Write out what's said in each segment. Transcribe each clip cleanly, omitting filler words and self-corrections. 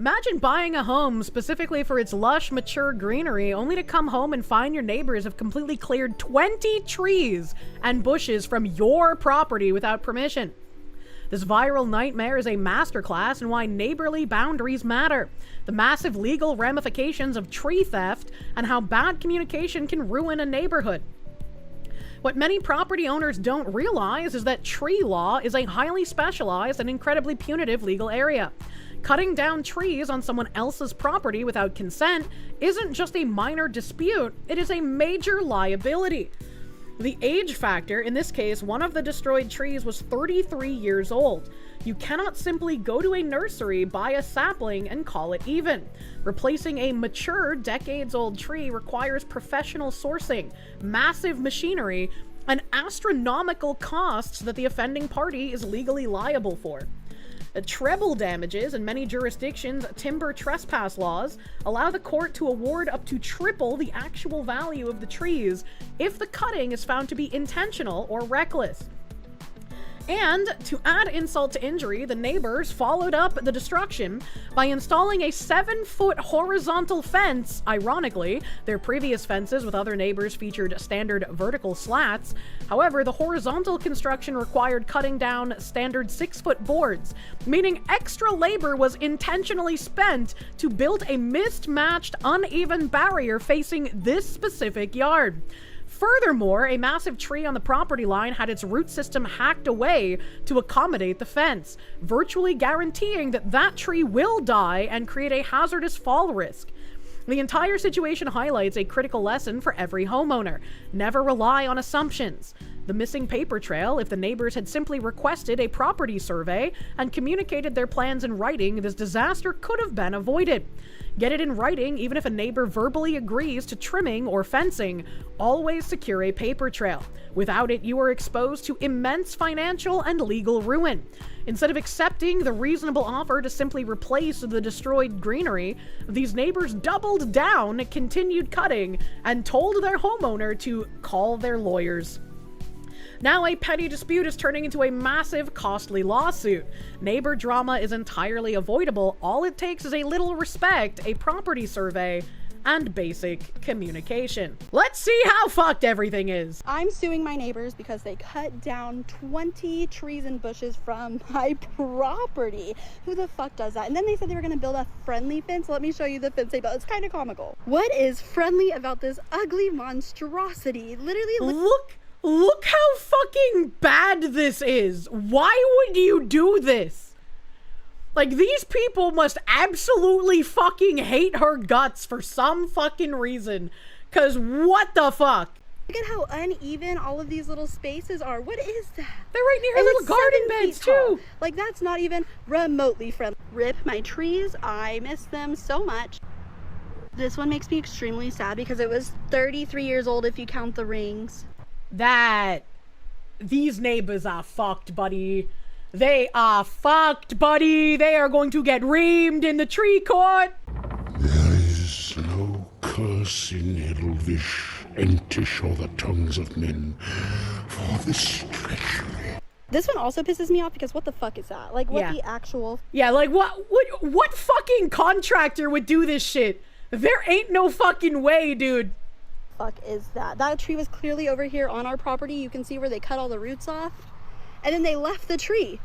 Imagine buying a home specifically for its lush, mature greenery, only to come home and find your neighbors have completely cleared 20 trees and bushes from your property without permission. This viral nightmare is a masterclass in why neighborly boundaries matter, the massive legal ramifications of tree theft, and how bad communication can ruin a neighborhood. What many property owners don't realize is that tree law is a highly specialized and incredibly punitive legal area. Cutting down trees on someone else's property without consent isn't just a minor dispute, it is a major liability. The age factor, in this case, one of the destroyed trees was 33 years old. You cannot simply go to a nursery, buy a sapling, and call it even. Replacing a mature, decades-old tree requires professional sourcing, massive machinery, and astronomical costs that the offending party is legally liable for. Treble damages in many jurisdictions, timber trespass laws, allow the court to award up to triple the actual value of the trees if the cutting is found to be intentional or reckless. And to add insult to injury, the neighbors followed up the destruction by installing a 7-foot horizontal fence. Ironically, their previous fences with other neighbors featured standard vertical slats. However, the horizontal construction required cutting down standard 6-foot boards, meaning extra labor was intentionally spent to build a mismatched, uneven barrier facing this specific yard. Furthermore, a massive tree on the property line had its root system hacked away to accommodate the fence, virtually guaranteeing that that tree will die and create a hazardous fall risk. The entire situation highlights a critical lesson for every homeowner. Never rely on assumptions. The missing paper trail, if the neighbors had simply requested a property survey and communicated their plans in writing, this disaster could have been avoided. Get it in writing, even if a neighbor verbally agrees to trimming or fencing. Always secure a paper trail. Without it, you are exposed to immense financial and legal ruin. Instead of accepting the reasonable offer to simply replace the destroyed greenery, these neighbors doubled down, continued cutting, and told their homeowner to call their lawyers. Now a petty dispute is turning into a massive, costly lawsuit. Neighbor drama is entirely avoidable. All it takes is a little respect, a property survey, and basic communication. Let's see how fucked everything is. I'm suing my neighbors because they cut down 20 trees and bushes from my property. Who the fuck does that? And then they said they were gonna build a friendly fence. Let me show you the fence they built. It's kind of comical. What is friendly about this ugly monstrosity? Literally Look how fucking bad this is. Why would you do this? Like, these people must absolutely fucking hate her guts for some fucking reason. Cause what the fuck? Look at how uneven all of these little spaces are. What is that? They're right near her little garden beds too. Like, that's not even remotely friendly. Rip my trees. I miss them so much. This one makes me extremely sad because it was 33 years old if you count the rings. These neighbors are fucked, buddy. They are fucked, buddy. They are going to get reamed in the tree court. There is no curse in Edelvish, entish all the tongues of men, for this treachery. This one also pisses me off because what the fuck is that? Like, what the actual... Yeah, like, what fucking contractor would do this shit? There ain't no fucking way, dude. Fuck is that? That tree was clearly over here on our property. You can see where they cut all the roots off. And then they left the tree.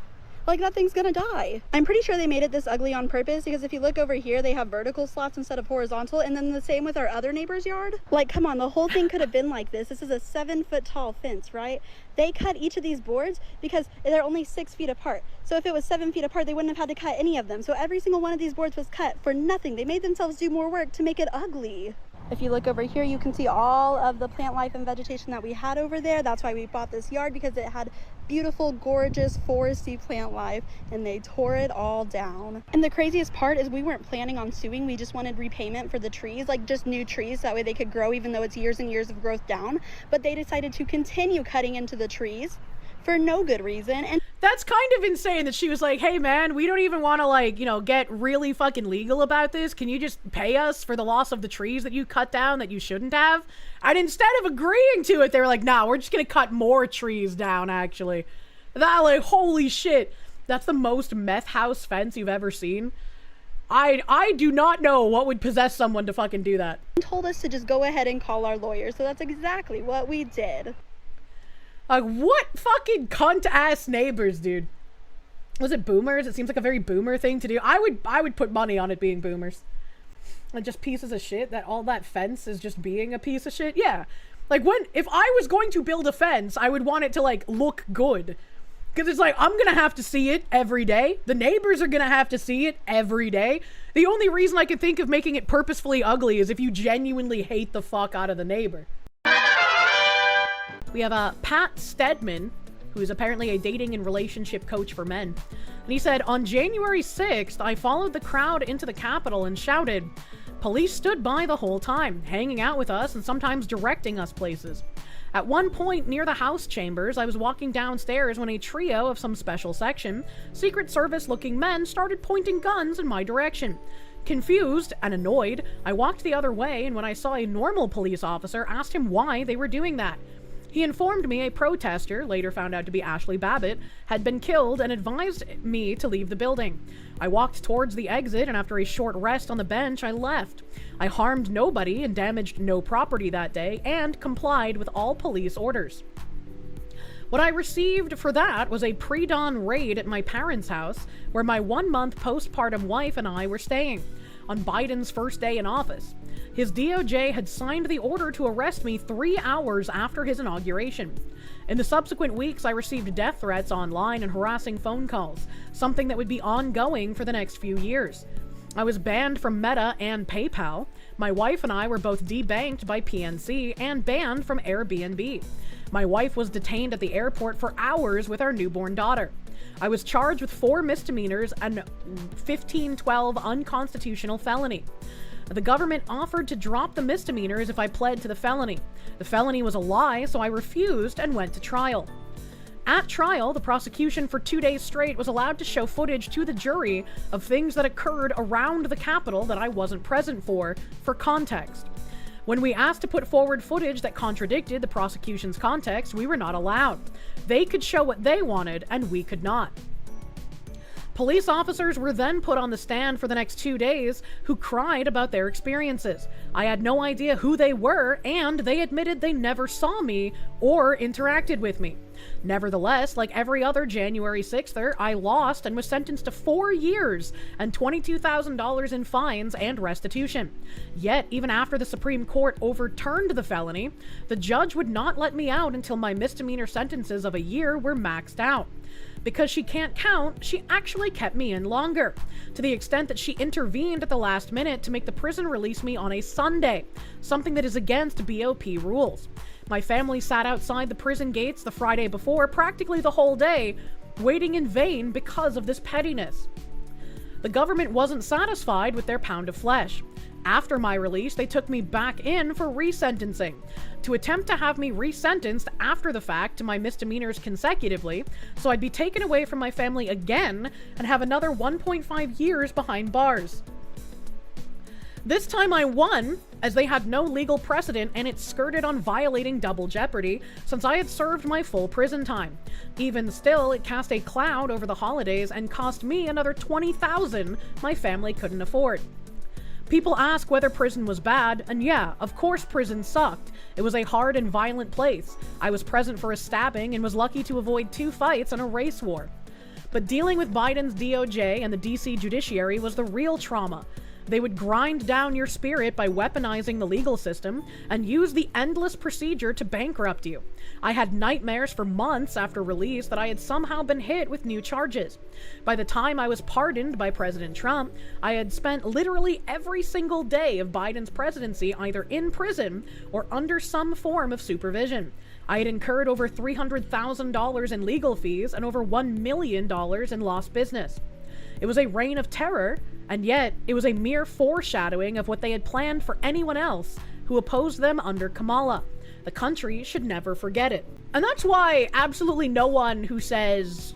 Like, that thing's gonna die. I'm pretty sure they made it this ugly on purpose because if you look over here, they have vertical slats instead of horizontal, and then the same with our other neighbor's yard. Like, come on, the whole thing could have been like this. This is a 7-foot tall fence, right? They cut each of these boards because they're only 6 feet apart. So if it was 7 feet apart, they wouldn't have had to cut any of them. So every single one of these boards was cut for nothing. They made themselves do more work to make it ugly. If you look over here, you can see all of the plant life and vegetation that we had over there. That's why we bought this yard, because it had beautiful, gorgeous, foresty plant life, and they tore it all down. And the craziest part is we weren't planning on suing. We just wanted repayment for the trees, like just new trees. That way they could grow, even though it's years and years of growth down. But they decided to continue cutting into the trees for no good reason. And that's kind of insane that she was like, hey man, we don't even want to, like, you know, get really fucking legal about this. Can you just pay us for the loss of the trees that you cut down that you shouldn't have? And instead of agreeing to it, they were like, nah, we're just gonna cut more trees down, actually. That, like, holy shit. That's the most meth house fence you've ever seen. I do not know what would possess someone to fucking do that. Told us to just go ahead and call our lawyer, so that's exactly what we did. Like, what fucking cunt-ass neighbors, dude? Was it boomers? It seems like a very boomer thing to do. I would put money on it being boomers. Like, just pieces of shit, that all that fence is just being a piece of shit. Yeah. Like, if I was going to build a fence, I would want it to, like, look good. Because it's like, I'm gonna have to see it every day. The neighbors are gonna have to see it every day. The only reason I can think of making it purposefully ugly is if you genuinely hate the fuck out of the neighbor. We have Pat Stedman, who is apparently a dating and relationship coach for men. And he said, on January 6th, I followed the crowd into the Capitol and shouted, "Police stood by the whole time, hanging out with us and sometimes directing us places. At one point near the House chambers, I was walking downstairs when a trio of some special section, Secret Service-looking men started pointing guns in my direction. Confused and annoyed, I walked the other way, and when I saw a normal police officer, asked him why they were doing that. He informed me a protester, later found out to be Ashley Babbitt, had been killed and advised me to leave the building. I walked towards the exit, and after a short rest on the bench, I left. I harmed nobody and damaged no property that day, and complied with all police orders. What I received for that was a pre-dawn raid at my parents' house, where my 1-month postpartum wife and I were staying, on Biden's first day in office. His DOJ had signed the order to arrest me 3 hours after his inauguration. In the subsequent weeks, I received death threats online and harassing phone calls, something that would be ongoing for the next few years. I was banned from Meta and PayPal. My wife and I were both debanked by PNC and banned from Airbnb. My wife was detained at the airport for hours with our newborn daughter. I was charged with 4 misdemeanors and 1512 unconstitutional felony. The government offered to drop the misdemeanors if I pled to the felony. The felony was a lie, so I refused and went to trial. At trial, the prosecution for 2 days straight was allowed to show footage to the jury of things that occurred around the Capitol that I wasn't present for context. When we asked to put forward footage that contradicted the prosecution's context, we were not allowed. They could show what they wanted, and we could not. Police officers were then put on the stand for the next 2 days who cried about their experiences. I had no idea who they were, and they admitted they never saw me or interacted with me. Nevertheless, like every other January 6ther, I lost and was sentenced to 4 years and $22,000 in fines and restitution. Yet, even after the Supreme Court overturned the felony, the judge would not let me out until my misdemeanor sentences of a year were maxed out. Because she can't count, she actually kept me in longer, to the extent that she intervened at the last minute to make the prison release me on a Sunday, something that is against BOP rules. My family sat outside the prison gates the Friday before practically the whole day, waiting in vain because of this pettiness. The government wasn't satisfied with their pound of flesh. After my release, they took me back in for resentencing, to attempt to have me resentenced after the fact to my misdemeanors consecutively, so I'd be taken away from my family again and have another 1.5 years behind bars. This time I won, as they had no legal precedent and it skirted on violating double jeopardy since I had served my full prison time. Even still, it cast a cloud over the holidays and cost me another $20,000 my family couldn't afford. People ask whether prison was bad, and yeah, of course prison sucked. It was a hard and violent place. I was present for a stabbing and was lucky to avoid 2 fights and a race war. But dealing with Biden's DOJ and the DC judiciary was the real trauma. They would grind down your spirit by weaponizing the legal system and use the endless procedure to bankrupt you. I had nightmares for months after release that I had somehow been hit with new charges. By the time I was pardoned by President Trump, I had spent literally every single day of Biden's presidency either in prison or under some form of supervision. I had incurred over $300,000 in legal fees and over $1 million in lost business. It was a reign of terror, and yet it was a mere foreshadowing of what they had planned for anyone else who opposed them under Kamala. The country should never forget it. And that's why absolutely no one who says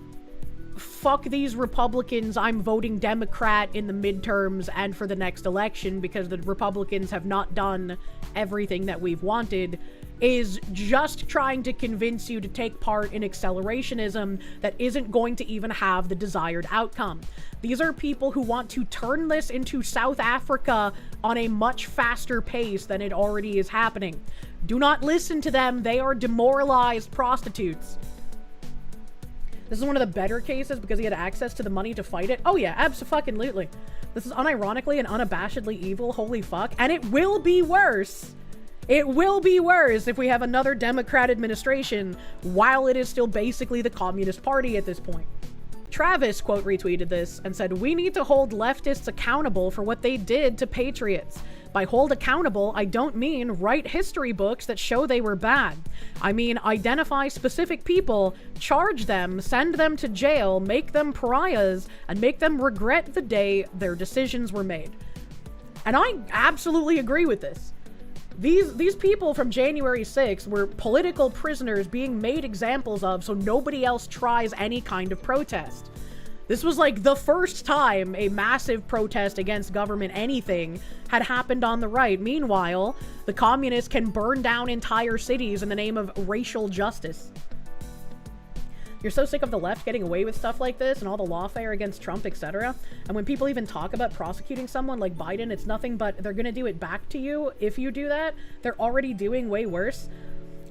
fuck these Republicans, I'm voting Democrat in the midterms and for the next election because the Republicans have not done everything that we've wanted, is just trying to convince you to take part in accelerationism that isn't going to even have the desired outcome. These are people who want to turn this into South Africa on a much faster pace than it already is happening. Do not listen to them. They are demoralized prostitutes. This is one of the better cases because he had access to the money to fight it. Oh yeah, abso-fucking-lutely. This is unironically and unabashedly evil. Holy fuck. And it will be worse. It will be worse if we have another Democrat administration while it is still basically the Communist Party at this point. Travis quote retweeted this and said, "We need to hold leftists accountable for what they did to patriots. By hold accountable, I don't mean write history books that show they were bad. I mean identify specific people, charge them, send them to jail, make them pariahs, and make them regret the day their decisions were made." And I absolutely agree with this. These people from January 6th were political prisoners being made examples of so nobody else tries any kind of protest. This was like the first time a massive protest against government anything had happened on the right. Meanwhile, the communists can burn down entire cities in the name of racial justice. You're so sick of the left getting away with stuff like this and all the lawfare against Trump, etc. And when people even talk about prosecuting someone like Biden, it's nothing but they're gonna do it back to you if you do that. They're already doing way worse.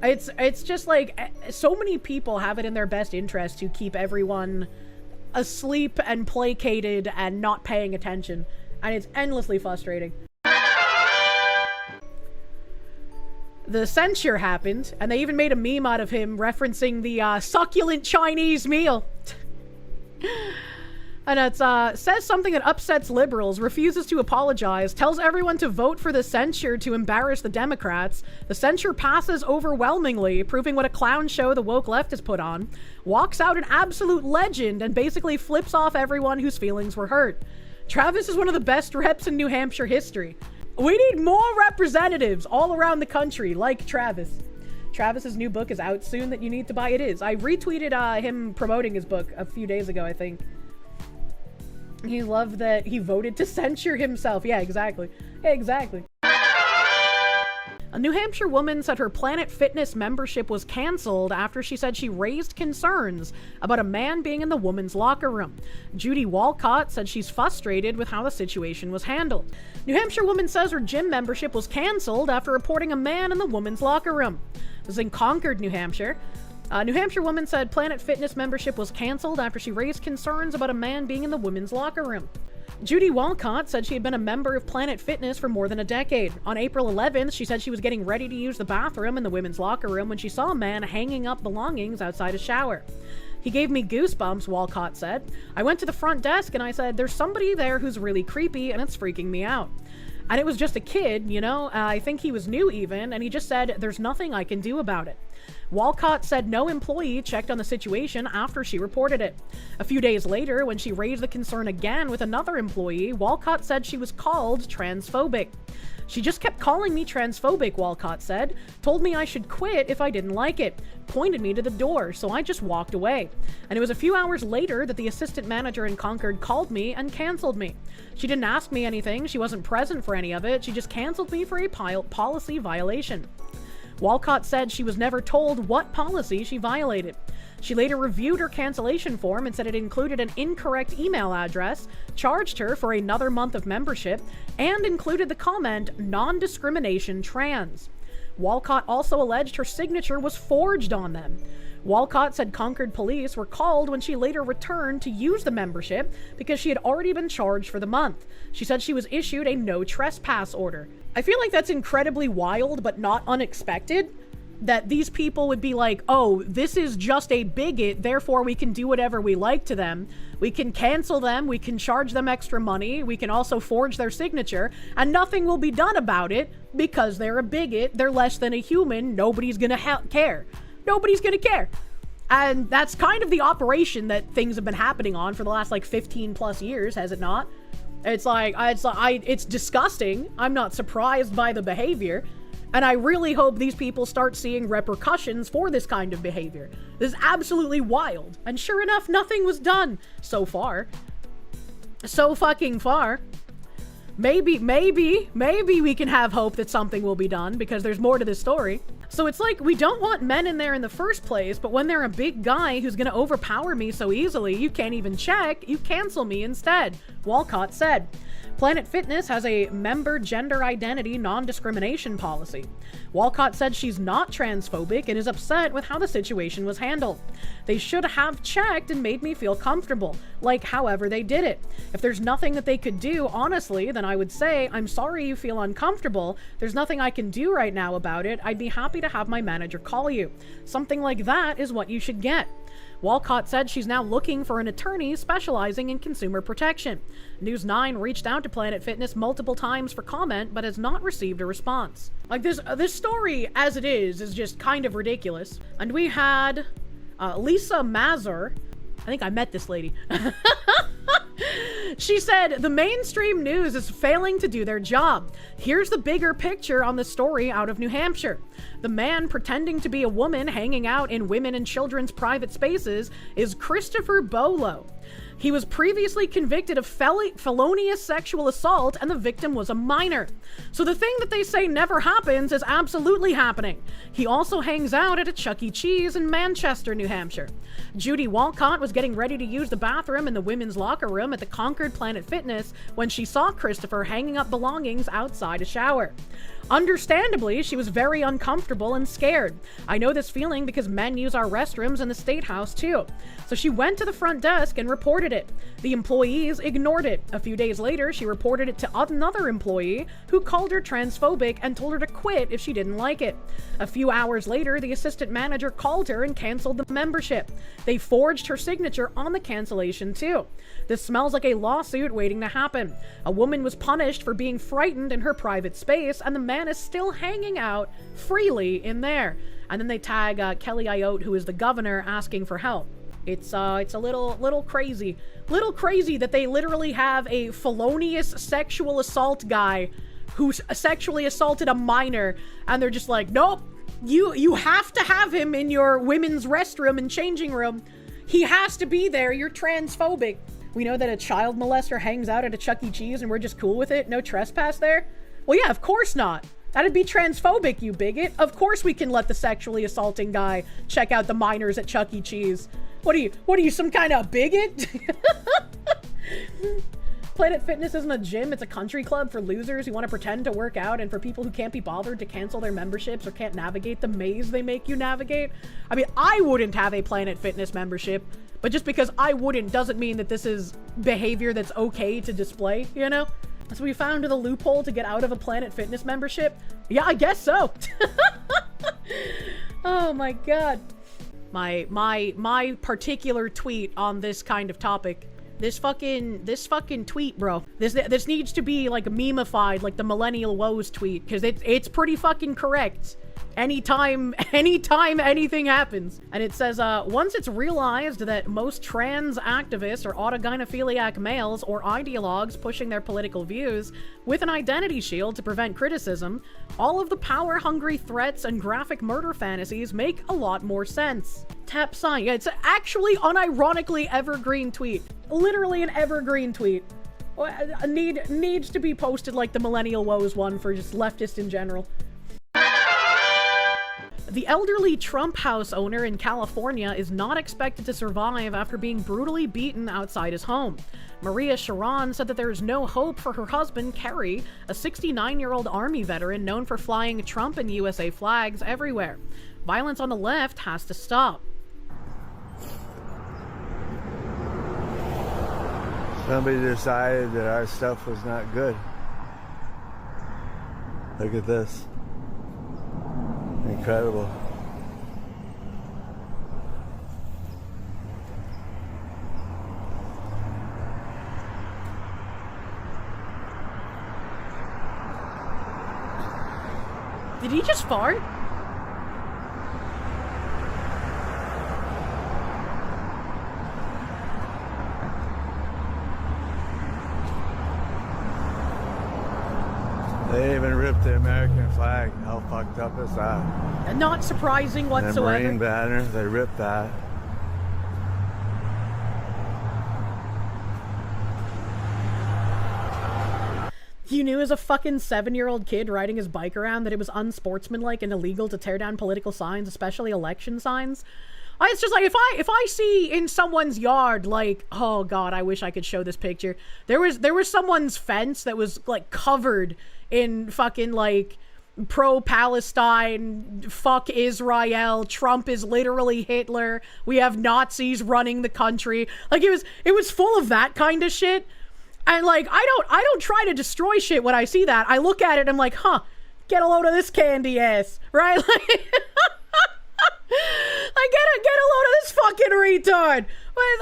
It's just like so many people have it in their best interest to keep everyone asleep and placated and not paying attention. And it's endlessly frustrating. The censure happened, and they even made a meme out of him referencing the succulent Chinese meal. And it says something that upsets liberals, refuses to apologize, tells everyone to vote for the censure to embarrass the Democrats. The censure passes overwhelmingly, proving what a clown show the woke left has put on. Walks out an absolute legend and basically flips off everyone whose feelings were hurt. Travis is one of the best reps in New Hampshire history. We need more representatives all around the country like Travis. Travis's new book is out soon that you need to buy. It is. I retweeted him promoting his book a few days ago, I think. He loved that he voted to censure himself. Yeah, exactly. Exactly. A New Hampshire woman said her Planet Fitness membership was canceled after she said she raised concerns about a man being in the women's locker room. Judy Walcott said she's frustrated with how the situation was handled. New Hampshire woman says her gym membership was canceled after reporting a man in the women's locker room. This is in Concord, New Hampshire. New Hampshire woman said Planet Fitness membership was canceled after she raised concerns about a man being in the women's locker room. Judy Walcott said she had been a member of Planet Fitness for more than a decade. On April 11th, she said she was getting ready to use the bathroom in the women's locker room when she saw a man hanging up belongings outside a shower. He gave me goosebumps, Walcott said. I went to the front desk and I said, there's somebody there who's really creepy and it's freaking me out. And it was just a kid, you know, I think he was new even, and he just said, there's nothing I can do about it. Walcott said no employee checked on the situation after she reported it. A few days later, when she raised the concern again with another employee, Walcott said she was called transphobic. She just kept calling me transphobic, Walcott said, told me I should quit if I didn't like it, pointed me to the door, so I just walked away. And it was a few hours later that the assistant manager in Concord called me and canceled me. She didn't ask me anything, she wasn't present for any of it, she just canceled me for a policy violation. Walcott said she was never told what policy she violated. She later reviewed her cancellation form and said it included an incorrect email address, charged her for another month of membership, and included the comment, non-discrimination trans. Walcott also alleged her signature was forged on them. Walcott said Concord police were called when she later returned to use the membership because she had already been charged for the month. She said she was issued a no trespass order. I feel like that's incredibly wild but not unexpected. That these people would be like, oh, this is just a bigot, therefore we can do whatever we like to them. We can cancel them, we can charge them extra money, we can also forge their signature, and nothing will be done about it because they're a bigot, they're less than a human, nobody's gonna care. Nobody's gonna care. And that's kind of the operation that things have been happening on for the last like 15 plus years, has it not? It's disgusting. I'm not surprised by the behavior. And I really hope these people start seeing repercussions for this kind of behavior. This is absolutely wild. And sure enough, nothing was done so far. So fucking far. Maybe we can have hope that something will be done because there's more to this story. So it's like, we don't want men in there in the first place, but when they're a big guy who's gonna overpower me so easily, you can't even check, you cancel me instead, Walcott said. Planet Fitness has a member gender identity non-discrimination policy. Walcott said she's not transphobic and is upset with how the situation was handled. They should have checked and made me feel comfortable, like however they did it. If there's nothing that they could do, honestly, then I would say, I'm sorry you feel uncomfortable. There's nothing I can do right now about it. I'd be happy to have my manager call you. Something like that is what you should get. Walcott said she's now looking for an attorney specializing in consumer protection. News 9 reached out to Planet Fitness multiple times for comment, but has not received a response. Like, this story, as it is just kind of ridiculous. And we had Lisa Mazur. I think I met this lady. She said, the mainstream news is failing to do their job. Here's the bigger picture on the story out of New Hampshire. The man pretending to be a woman hanging out in women and children's private spaces is Christopher Bolo. He was previously convicted of felonious sexual assault, and the victim was a minor. So the thing that they say never happens is absolutely happening. He also hangs out at a Chuck E. Cheese in Manchester, New Hampshire. Judy Walcott was getting ready to use the bathroom in the women's locker room at the Concord Planet Fitness when she saw Christopher hanging up belongings outside a shower. Understandably, she was very uncomfortable and scared. I know this feeling because men use our restrooms in the State House too. So she went to the front desk and reported it. The employees ignored it. A few days later, she reported it to another employee who called her transphobic and told her to quit if she didn't like it. A few hours later, the assistant manager called her and canceled the membership. They forged her signature on the cancellation too. This smells like a lawsuit waiting to happen. A woman was punished for being frightened in her private space, and the man is still hanging out freely in there. And then they tag Kelly Ayotte, who is the governor, asking for help. It's a little crazy. Little crazy that they literally have a felonious sexual assault guy who sexually assaulted a minor, and they're just like, nope, you have to have him in your women's restroom and changing room. He has to be there. You're transphobic. We know that a child molester hangs out at a Chuck E. Cheese and we're just cool with it. No trespass there. Well, yeah, of course not. That'd be transphobic, you bigot. Of course we can let the sexually assaulting guy check out the minors at Chuck E. Cheese. What are you, some kind of bigot? Planet Fitness isn't a gym, it's a country club for losers who want to pretend to work out and for people who can't be bothered to cancel their memberships or can't navigate the maze they make you navigate. I mean, I wouldn't have a Planet Fitness membership, but just because I wouldn't doesn't mean that this is behavior that's okay to display, you know? So we found the loophole to get out of a Planet Fitness membership? Yeah, I guess so. Oh my god. My particular tweet on this kind of topic. This fucking tweet, bro. This needs to be like memeified, like the Millennial Woes tweet, because it's pretty fucking correct. Anytime anything happens. And it says, once it's realized that most trans activists are autogynephiliac males or ideologues pushing their political views with an identity shield to prevent criticism, all of the power-hungry threats and graphic murder fantasies make a lot more sense. Tap sign. Yeah, it's actually unironically evergreen tweet. Literally an evergreen tweet. Needs to be posted like the Millennial Woes one for just leftists in general. The elderly Trump house owner in California is not expected to survive after being brutally beaten outside his home. Maria Sharon said that there is no hope for her husband, Kerry, a 69-year-old Army veteran known for flying Trump and USA flags everywhere. Violence on the left has to stop. Somebody decided that our stuff was not good. Look at this. Incredible. Did he just fart? They even ripped the American American flag. How fucked up is that? Not surprising And whatsoever. the Marine banner, they ripped that. You knew as a fucking 7-year-old kid riding his bike around that it was unsportsmanlike and illegal to tear down political signs, especially election signs. It's just like, if I see in someone's yard, like, oh god, I wish I could show this picture. There was someone's fence that was like covered in fucking like pro-Palestine, fuck Israel, Trump is literally Hitler, we have Nazis running the country. Like it was full of that kind of shit. And like, I don't try to destroy shit when I see that. I look at it and I'm like, huh, get a load of this candy ass, right? Like, I get a load of this fucking retard.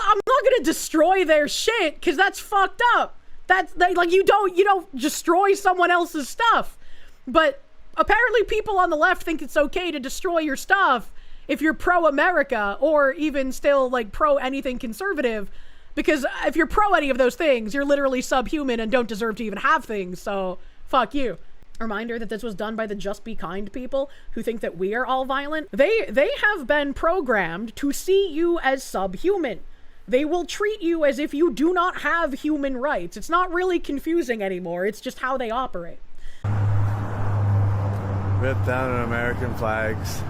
I'm not gonna destroy their shit because that's fucked up. That's like, you don't destroy someone else's stuff. But apparently people on the left think it's okay to destroy your stuff if you're pro-America or even still like pro anything conservative. Because if you're pro any of those things, you're literally subhuman and don't deserve to even have things, so fuck you. A reminder that this was done by the Just Be Kind people who think that we are all violent. They have been programmed to see you as subhuman. They will treat you as if you do not have human rights. It's not really confusing anymore, it's just how they operate. Ripped down American flags.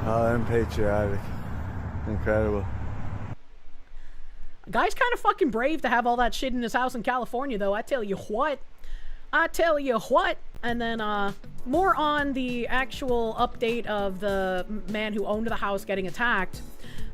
Oh, unpatriotic. Incredible. Guy's kind of fucking brave to have all that shit in his house in California, though. I tell you what. And then, more on the actual update of the man who owned the house getting attacked.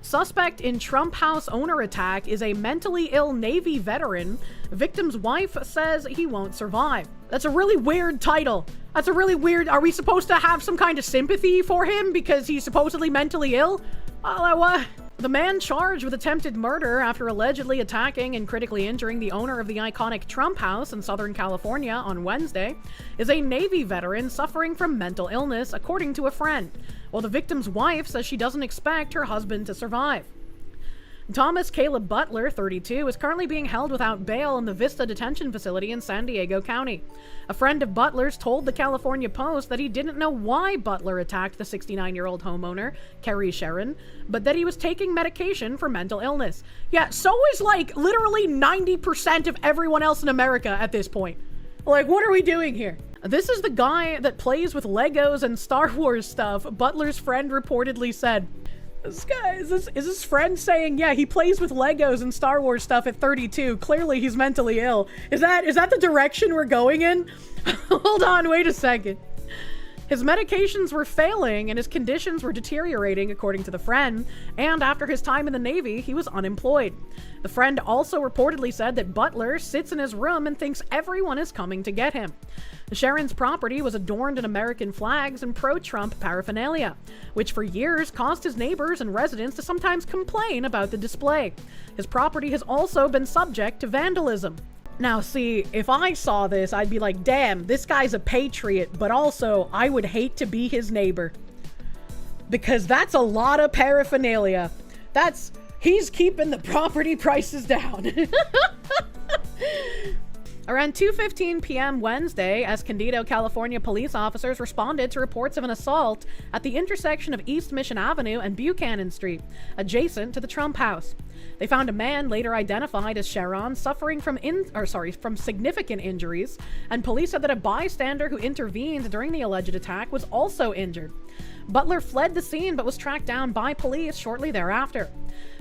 Suspect in Trump house owner attack is a mentally ill Navy veteran. Victim's wife says he won't survive. That's a really weird title. That's a really weird... Are we supposed to have some kind of sympathy for him because he's supposedly mentally ill? What? The man charged with attempted murder after allegedly attacking and critically injuring the owner of the iconic Trump house in Southern California on Wednesday is a Navy veteran suffering from mental illness, according to a friend, while the victim's wife says she doesn't expect her husband to survive. Thomas Caleb Butler, 32, is currently being held without bail in the Vista Detention Facility in San Diego County. A friend of Butler's told the California Post that he didn't know why Butler attacked the 69-year-old homeowner, Kerry Sharon, but that he was taking medication for mental illness. Yeah, so is like literally 90% of everyone else in America at this point. Like, what are we doing here? This is the guy that plays with Legos and Star Wars stuff, Butler's friend reportedly said. This guy, is his friend saying, yeah, he plays with Legos and Star Wars stuff at 32. Clearly he's mentally ill. Is that the direction we're going in? Hold on, wait a second. His medications were failing and his conditions were deteriorating, according to the friend, and after his time in the Navy, he was unemployed. The friend also reportedly said that Butler sits in his room and thinks everyone is coming to get him. Sharon's property was adorned in American flags and pro-Trump paraphernalia, which for years caused his neighbors and residents to sometimes complain about the display. His property has also been subject to vandalism. Now see, if I saw this, I'd be like, damn, this guy's a patriot, but also I would hate to be his neighbor. Because that's a lot of paraphernalia. He's keeping the property prices down. Around 2:15 p.m. Wednesday, Escondido, California police officers responded to reports of an assault at the intersection of East Mission Avenue and Buchanan Street, adjacent to the Trump house. They found a man later identified as Sharon suffering from significant injuries, and police said that a bystander who intervened during the alleged attack was also injured. Butler fled the scene but was tracked down by police shortly thereafter.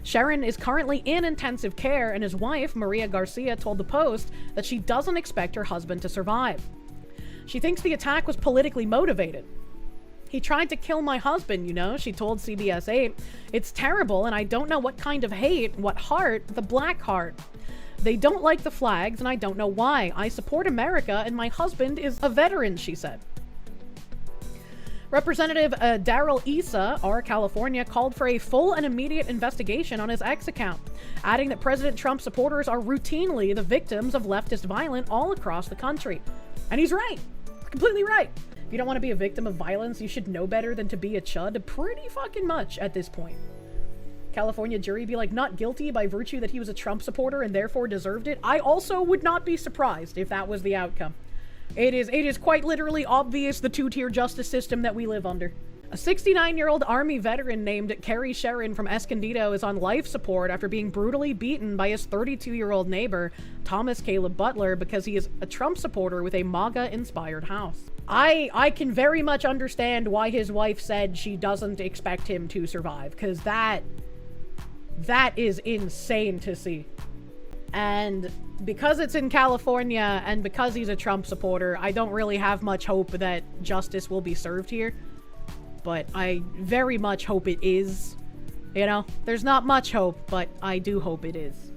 Sharon is currently in intensive care, and his wife, Maria Garcia, told the Post that she doesn't expect her husband to survive. She thinks the attack was politically motivated. He tried to kill my husband, she told CBS 8. It's terrible, and I don't know what kind of hate, what heart, the black heart. They don't like the flags, and I don't know why. I support America, and my husband is a veteran, she said. Representative Darrell Issa, R. California, called for a full and immediate investigation on his X account, adding that President Trump supporters are routinely the victims of leftist violence all across the country. And he's right. Completely right. If you don't want to be a victim of violence, you should know better than to be a chud pretty fucking much at this point. California jury be like, not guilty by virtue that he was a Trump supporter and therefore deserved it. I also would not be surprised if that was the outcome. It is quite literally obvious the two-tier justice system that we live under. A 69-year-old Army veteran named Kerry Sharon from Escondido is on life support after being brutally beaten by his 32-year-old neighbor, Thomas Caleb Butler, because he is a Trump supporter with a MAGA-inspired house. I can very much understand why his wife said she doesn't expect him to survive, because that is insane to see. And because it's in California and because he's a Trump supporter, I don't really have much hope that justice will be served here. But I very much hope it is. You know, there's not much hope, but I do hope it is.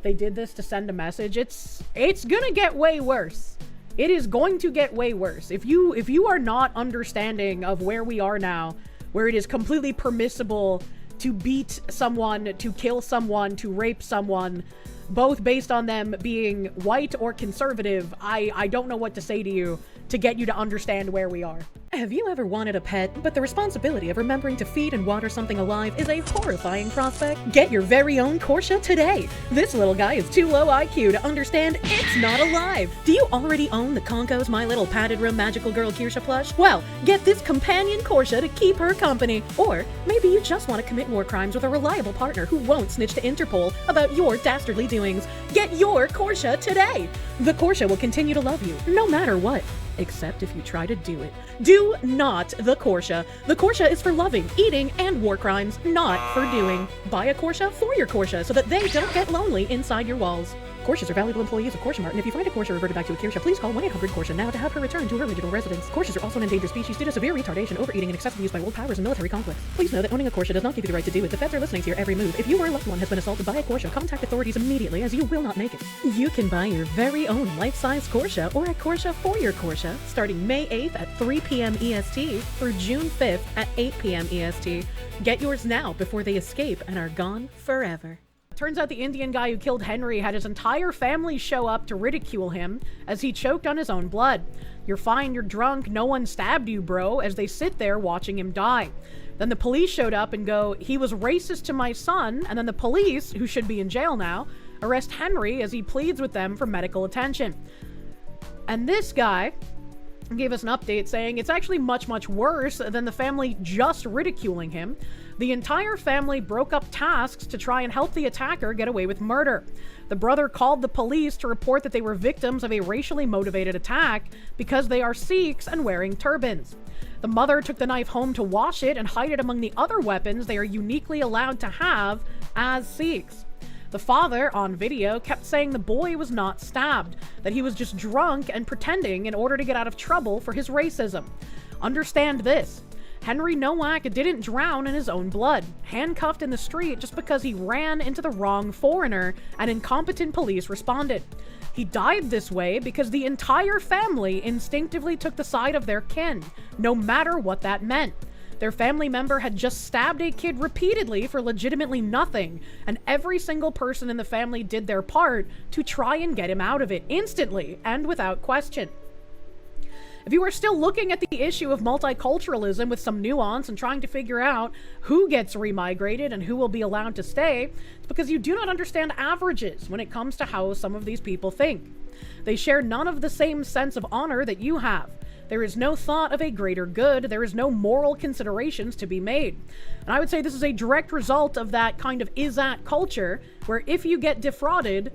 They did this to send a message. It's gonna get way worse. It is going to get way worse. If you are not understanding of where we are now, where it is completely permissible to beat someone, to kill someone, to rape someone, both based on them being white or conservative, I don't know what to say to you to get you to understand where we are. Have you ever wanted a pet, but the responsibility of remembering to feed and water something alive is a horrifying prospect? Get your very own Korsche today. This little guy is too low IQ to understand it's not alive. Do you already own the Conco's My Little Padded Room Magical Girl Kirsche plush? Well, get this companion Korsche to keep her company. Or maybe you just want to commit war crimes with a reliable partner who won't snitch to Interpol about your dastardly doings. Get your Korsche today. The Korsche will continue to love you, no matter what. Except if you try to do it. Do not the Korsche. The Korsche is for loving, eating, and war crimes, not for doing. Buy a Korsche for your Korsche so that they don't get lonely inside your walls. Korsches are valuable employees of Korsche Mart, and if you find a Korsche reverted back to a Kirsche, please call 1-800-KORSCHE now to have her return to her original residence. Korsches are also an endangered species due to severe retardation, overeating, and excessive use by world powers and military conflicts. Please know that owning a Korsche does not give you the right to do it. The feds are listening to your every move. If you or a loved one has been assaulted by a Korsche, contact authorities immediately, as you will not make it. You can buy your very own life-size Korsche or a Korsche for your Korsche starting May 8th at 3 p.m. EST through June 5th at 8 p.m. EST. Get yours now before they escape and are gone forever. Turns out the Indian guy who killed Henry had his entire family show up to ridicule him as he choked on his own blood. You're fine, you're drunk, no one stabbed you, bro, as they sit there watching him die. Then the police showed up and go, he was racist to my son, and then the police, who should be in jail now, arrest Henry as he pleads with them for medical attention. And this guy gave us an update saying it's actually much, much worse than the family just ridiculing him. The entire family broke up tasks to try and help the attacker get away with murder. The brother called the police to report that they were victims of a racially motivated attack because they are Sikhs and wearing turbans. The mother took the knife home to wash it and hide it among the other weapons they are uniquely allowed to have as Sikhs. The father, on video, kept saying the boy was not stabbed, that he was just drunk and pretending in order to get out of trouble for his racism. Understand this. Henry Nowak didn't drown in his own blood, handcuffed in the street just because he ran into the wrong foreigner and incompetent police responded. He died this way because the entire family instinctively took the side of their kin, no matter what that meant. Their family member had just stabbed a kid repeatedly for legitimately nothing, and every single person in the family did their part to try and get him out of it instantly and without question. If you are still looking at the issue of multiculturalism with some nuance and trying to figure out who gets remigrated and who will be allowed to stay, it's because you do not understand averages when it comes to how some of these people think. They share none of the same sense of honor that you have. There is no thought of a greater good. There is no moral considerations to be made. And I would say this is a direct result of that kind of is-at culture, where if you get defrauded,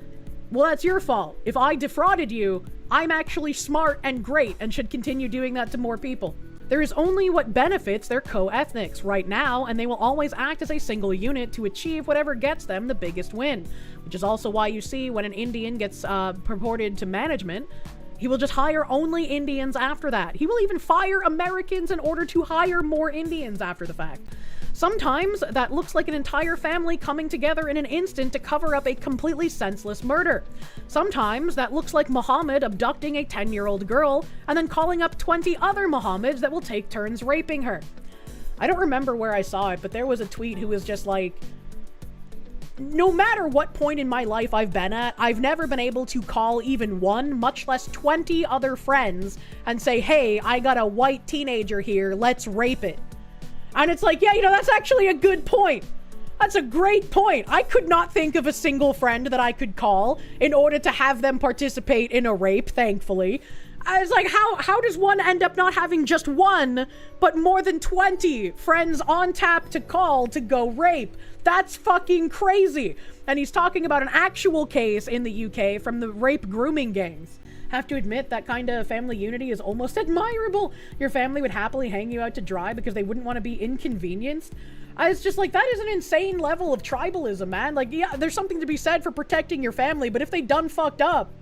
well, that's your fault. If I defrauded you, I'm actually smart and great and should continue doing that to more people. There is only what benefits their co-ethnics right now, and they will always act as a single unit to achieve whatever gets them the biggest win. Which is also why you see when an Indian gets purported to management, he will just hire only Indians after that. He will even fire Americans in order to hire more Indians after the fact. Sometimes that looks like an entire family coming together in an instant to cover up a completely senseless murder. Sometimes that looks like Muhammad abducting a 10-year-old girl and then calling up 20 other Muhammads that will take turns raping her. I don't remember where I saw it, but there was a tweet who was just like, no matter what point in my life I've been at, I've never been able to call even one, much less 20 other friends and say, hey, I got a white teenager here, let's rape it. And it's like, yeah, that's actually a good point. That's a great point. I could not think of a single friend that I could call in order to have them participate in a rape, thankfully. I was like, how does one end up not having just one, but more than 20 friends on tap to call to go rape? That's fucking crazy. And he's talking about an actual case in the UK from the rape grooming gangs. Have to admit, that kind of family unity is almost admirable. Your family would happily hang you out to dry because they wouldn't want to be inconvenienced. It's just like, that is an insane level of tribalism, man. Like, yeah, there's something to be said for protecting your family, but if they done fucked up,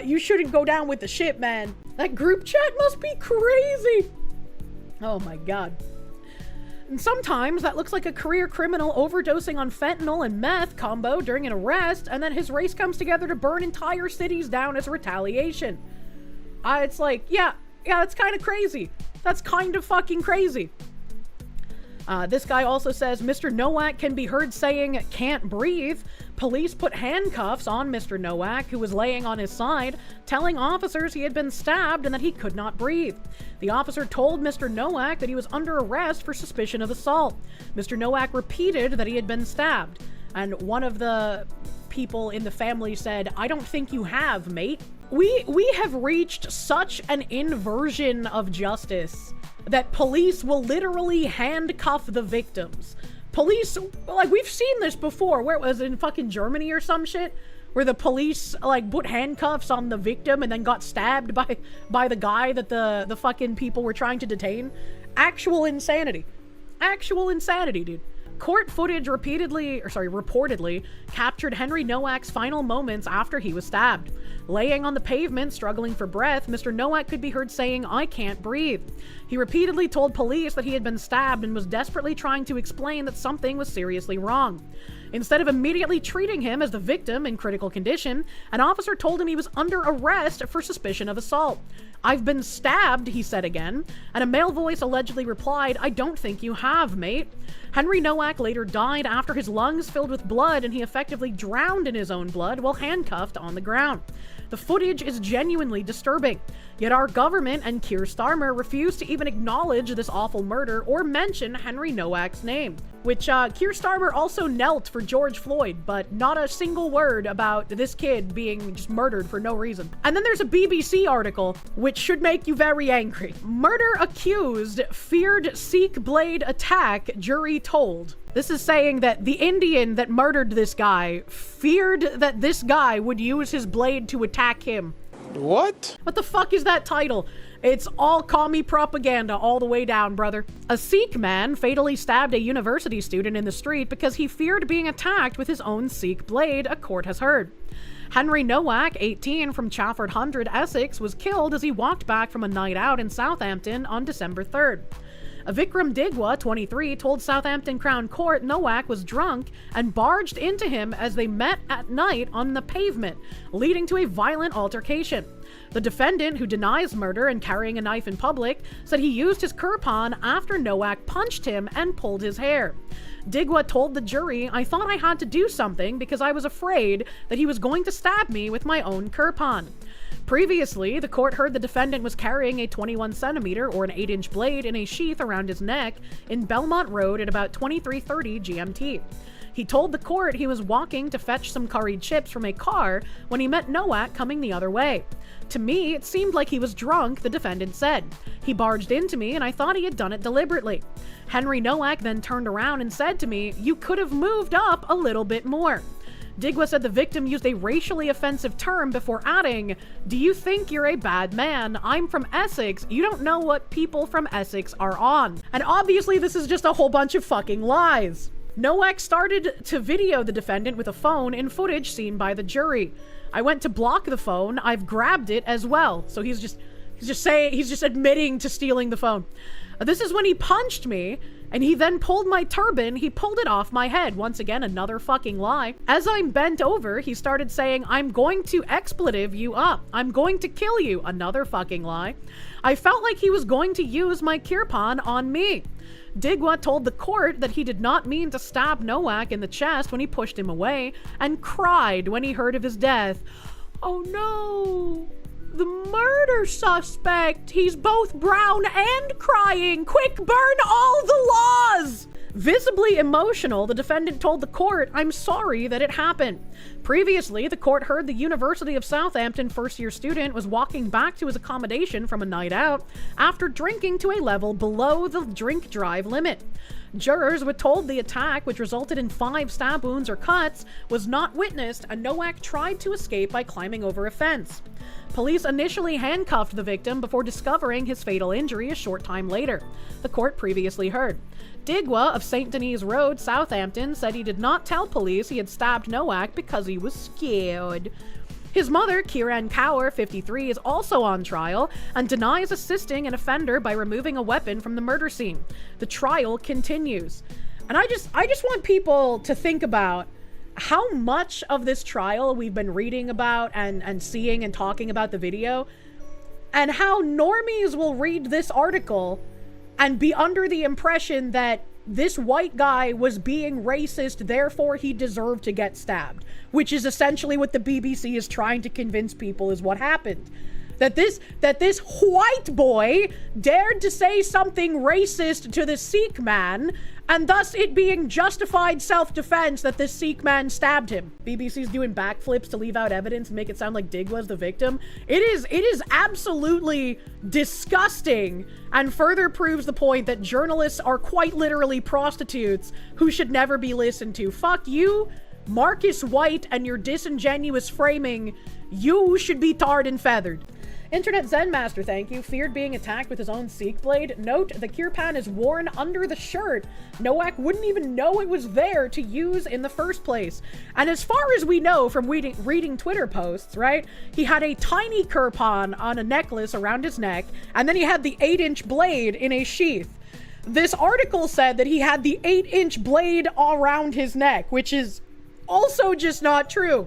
you shouldn't go down with the shit, man. That group chat must be crazy. Oh my god. And sometimes that looks like a career criminal overdosing on fentanyl and meth combo during an arrest, and then his race comes together to burn entire cities down as retaliation. It's like, yeah, that's kind of crazy. That's kind of fucking crazy. This guy also says Mr. Nowak can be heard saying, "Can't breathe." Police put handcuffs on Mr. Nowak, who was laying on his side, telling officers he had been stabbed and that he could not breathe. The officer told Mr. Nowak that he was under arrest for suspicion of assault. Mr. Nowak repeated that he had been stabbed, and one of the people in the family said, "I don't think you have, mate." We have reached such an inversion of justice that police will literally handcuff the victims. Police, like, we've seen this before. Where it was in fucking Germany or some shit, where the police, like, put handcuffs on the victim and then got stabbed by the guy that the fucking people were trying to detain. Actual insanity. Actual insanity, dude. Court footage reportedly captured Henry Nowak's final moments after he was stabbed. Laying on the pavement, struggling for breath, Mr. Nowak could be heard saying, "I can't breathe." He repeatedly told police that he had been stabbed and was desperately trying to explain that something was seriously wrong. Instead of immediately treating him as the victim in critical condition, an officer told him he was under arrest for suspicion of assault. "I've been stabbed," he said again, and a male voice allegedly replied, "I don't think you have, mate." Henry Nowak later died after his lungs filled with blood and he effectively drowned in his own blood while handcuffed on the ground. The footage is genuinely disturbing, yet our government and Keir Starmer refuse to even acknowledge this awful murder or mention Henry Nowak's name. Which, Keir Starmer also knelt for George Floyd, but not a single word about this kid being just murdered for no reason. And then there's a BBC article, which should make you very angry. Murder accused feared Sikh blade attack, jury told. This is saying that the Indian that murdered this guy feared that this guy would use his blade to attack him. What? What the fuck is that title? It's all commie propaganda all the way down, brother. A Sikh man fatally stabbed a university student in the street because he feared being attacked with his own Sikh blade, a court has heard. Henry Nowak, 18, from Chafford Hundred, Essex, was killed as he walked back from a night out in Southampton on December 3rd. Vikram Digwa, 23, told Southampton Crown Court Nowak was drunk and barged into him as they met at night on the pavement, leading to a violent altercation. The defendant, who denies murder and carrying a knife in public, said he used his kirpan after Nowak punched him and pulled his hair. Digwa told the jury, "I thought I had to do something because I was afraid that he was going to stab me with my own kirpan." Previously, the court heard the defendant was carrying a 21 centimeter or an 8-inch blade in a sheath around his neck in Belmont Road at about 23:30 GMT. He told the court he was walking to fetch some curried chips from a car when he met Nowak coming the other way. "To me, it seemed like he was drunk," the defendant said. "He barged into me and I thought he had done it deliberately." Henry Nowak then turned around and said to me, "You could have moved up a little bit more." Digwa said the victim used a racially offensive term before adding, "Do you think you're a bad man? I'm from Essex. You don't know what people from Essex are on." And obviously this is just a whole bunch of fucking lies. Nowak started to video the defendant with a phone in footage seen by the jury. "I went to block the phone. I've grabbed it as well." So he's just admitting to stealing the phone. "This is when he punched me, and he then pulled my turban. He pulled it off my head." Once again, another fucking lie. "As I'm bent over, he started saying, 'I'm going to expletive you up. I'm going to kill you.' Another fucking lie. "I felt like he was going to use my kirpan on me." Digwa told the court that he did not mean to stab Nowak in the chest when he pushed him away and cried when he heard of his death. "Oh no, the murder suspect. He's both brown and crying. Quick, burn all the laws." Visibly emotional, the defendant told the court, "I'm sorry that it happened." Previously, the court heard the University of Southampton first-year student was walking back to his accommodation from a night out after drinking to a level below the drink-drive limit. Jurors were told the attack, which resulted in 5 stab wounds or cuts, was not witnessed, and Nowak tried to escape by climbing over a fence. Police initially handcuffed the victim before discovering his fatal injury a short time later, the court previously heard. Digwa of St. Denis Road, Southampton, said he did not tell police he had stabbed Nowak because he was scared. His mother, Kiran Kaur, 53, is also on trial and denies assisting an offender by removing a weapon from the murder scene. The trial continues. And I just want people to think about how much of this trial we've been reading about and seeing and talking about the video, and how normies will read this article and be under the impression that this white guy was being racist, therefore he deserved to get stabbed, which is essentially what the BBC is trying to convince people is what happened. That this white boy dared to say something racist to the Sikh man, and thus it being justified self-defense that this Sikh man stabbed him. BBC's doing backflips to leave out evidence and make it sound like Dig was the victim. It is absolutely disgusting, and further proves the point that journalists are quite literally prostitutes who should never be listened to. Fuck you, Marcus White, and your disingenuous framing. You should be tarred and feathered. Internet Zen Master, thank you. Feared being attacked with his own Sikh blade. Note, the kirpan is worn under the shirt. Nowak wouldn't even know it was there to use in the first place. And as far as we know from reading Twitter posts, right, he had a tiny kirpan on a necklace around his neck, and then he had the 8-inch blade in a sheath. This article said that he had the 8-inch blade around his neck, which is also just not true.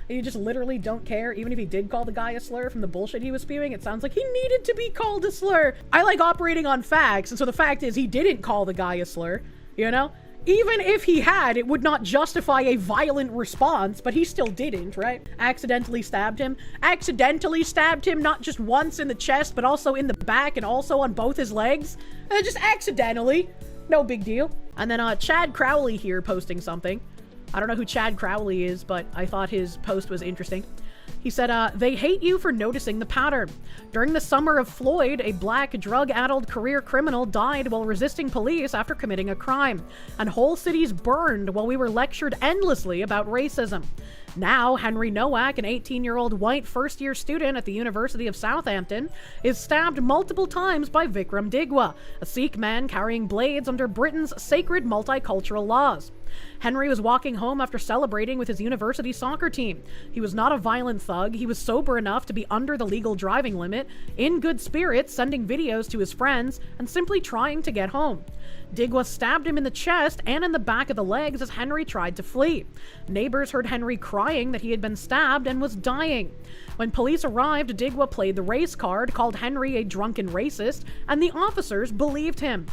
You just literally don't care. Even if he did call the guy a slur from the bullshit he was spewing, it sounds like he needed to be called a slur. I like operating on facts, and so the fact is he didn't call the guy a slur, you know? Even if he had, it would not justify a violent response, but he still didn't, right? Accidentally stabbed him. Accidentally stabbed him not just once in the chest, but also in the back and also on both his legs. Just accidentally. No big deal. And then Chad Crowley here posting something. I don't know who Chad Crowley is, but I thought his post was interesting. He said, they hate you for noticing the pattern. During the summer of Floyd, a black drug-addled career criminal died while resisting police after committing a crime, and whole cities burned while we were lectured endlessly about racism. Now, Henry Nowak, an 18-year-old white first-year student at the University of Southampton, is stabbed multiple times by Vikram Digwa, a Sikh man carrying blades under Britain's sacred multicultural laws. Henry was walking home after celebrating with his university soccer team. He was not a violent thug. He was sober enough to be under the legal driving limit, in good spirits, sending videos to his friends, and simply trying to get home. Digwa stabbed him in the chest and in the back of the legs as Henry tried to flee. Neighbors heard Henry crying that he had been stabbed and was dying. When police arrived, Digwa played the race card, called Henry a drunken racist, and the officers believed him.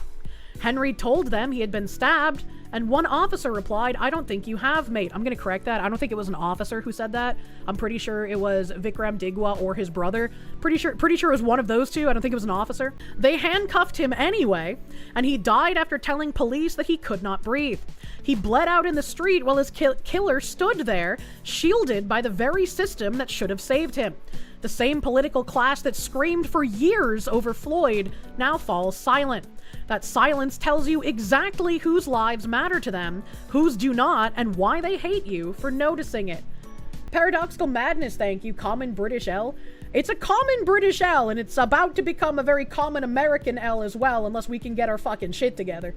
Henry told them he had been stabbed, and one officer replied, "I don't think you have, mate." I'm gonna correct that. I don't think it was an officer who said that. I'm pretty sure it was Vikram Digwa or his brother. Pretty sure it was one of those two. I don't think it was an officer. They handcuffed him anyway, and he died after telling police that he could not breathe. He bled out in the street while his killer stood there, shielded by the very system that should have saved him. The same political class that screamed for years over Floyd now falls silent. That silence tells you exactly whose lives matter to them, whose do not, and why they hate you for noticing it. Paradoxical Madness, thank you. Common British L. It's a common British L, and it's about to become a very common American L as well, unless we can get our fucking shit together.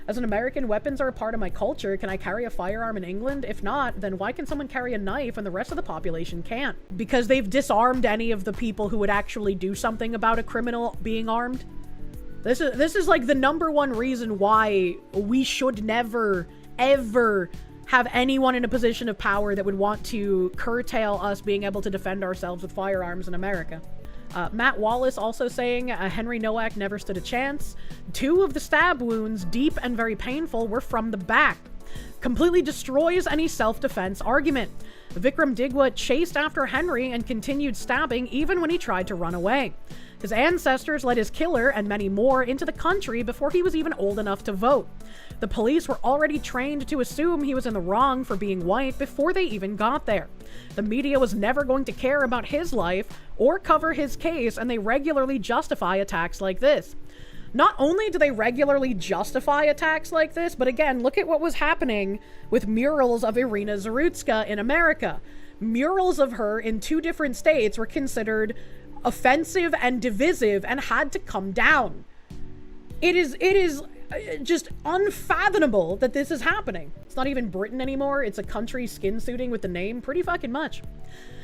As an American, weapons are a part of my culture. Can I carry a firearm in England? If not, then why can someone carry a knife and the rest of the population can't? Because they've disarmed any of the people who would actually do something about a criminal being armed? This is like the #1 reason why we should never, ever have anyone in a position of power that would want to curtail us being able to defend ourselves with firearms in America. Matt Wallace also saying Henry Nowak never stood a chance. 2 of the stab wounds, deep and very painful, were from the back. Completely destroys any self-defense argument. Vikram Digwa chased after Henry and continued stabbing even when he tried to run away. His ancestors led his killer and many more into the country before he was even old enough to vote. The police were already trained to assume he was in the wrong for being white before they even got there. The media was never going to care about his life or cover his case, and they regularly justify attacks like this. Not only do they regularly justify attacks like this, but again, look at what was happening with murals of Irina Zarutska in America. Murals of her in 2 different states were considered offensive and divisive and had to come down. It is just unfathomable that this is happening. It's not even Britain anymore. It's a country skin suiting with the name pretty fucking much.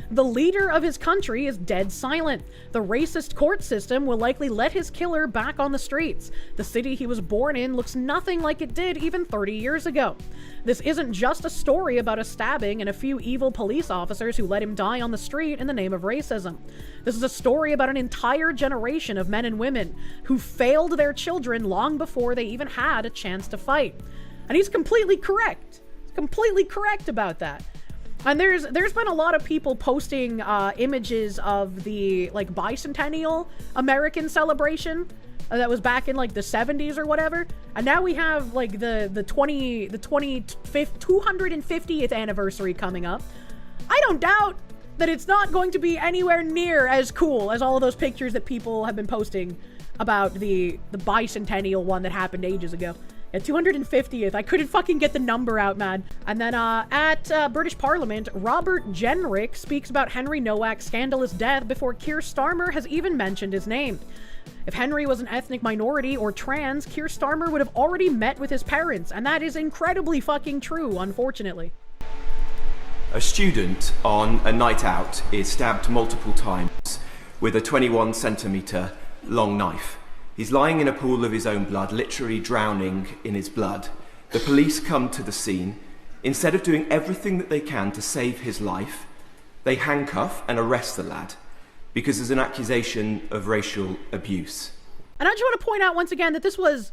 The leader of his country is dead silent. The racist court system will likely let his killer back on the streets. The city he was born in looks nothing like it did even 30 years ago. This isn't just a story about a stabbing and a few evil police officers who let him die on the street in the name of racism. This is a story about an entire generation of men and women who failed their children long before they even had a chance to fight. And he's completely correct. He's completely correct about that. And there's been a lot of people posting images of the like bicentennial American celebration that was back in like the 70s or whatever. And now we have like the 250th anniversary coming up. I don't doubt that it's not going to be anywhere near as cool as all of those pictures that people have been posting about the bicentennial one that happened ages ago. At 250th, I couldn't fucking get the number out, man. And then at British Parliament, Robert Jenrick speaks about Henry Nowak's scandalous death before Keir Starmer has even mentioned his name. If Henry was an ethnic minority or trans, Keir Starmer would have already met with his parents, and that is incredibly fucking true, unfortunately. A student on a night out is stabbed multiple times with a 21 centimetre long knife. He's lying in a pool of his own blood, literally drowning in his blood. The police come to the scene. Instead of doing everything that they can to save his life, they handcuff and arrest the lad because there's an accusation of racial abuse. And I just want to point out once again that this was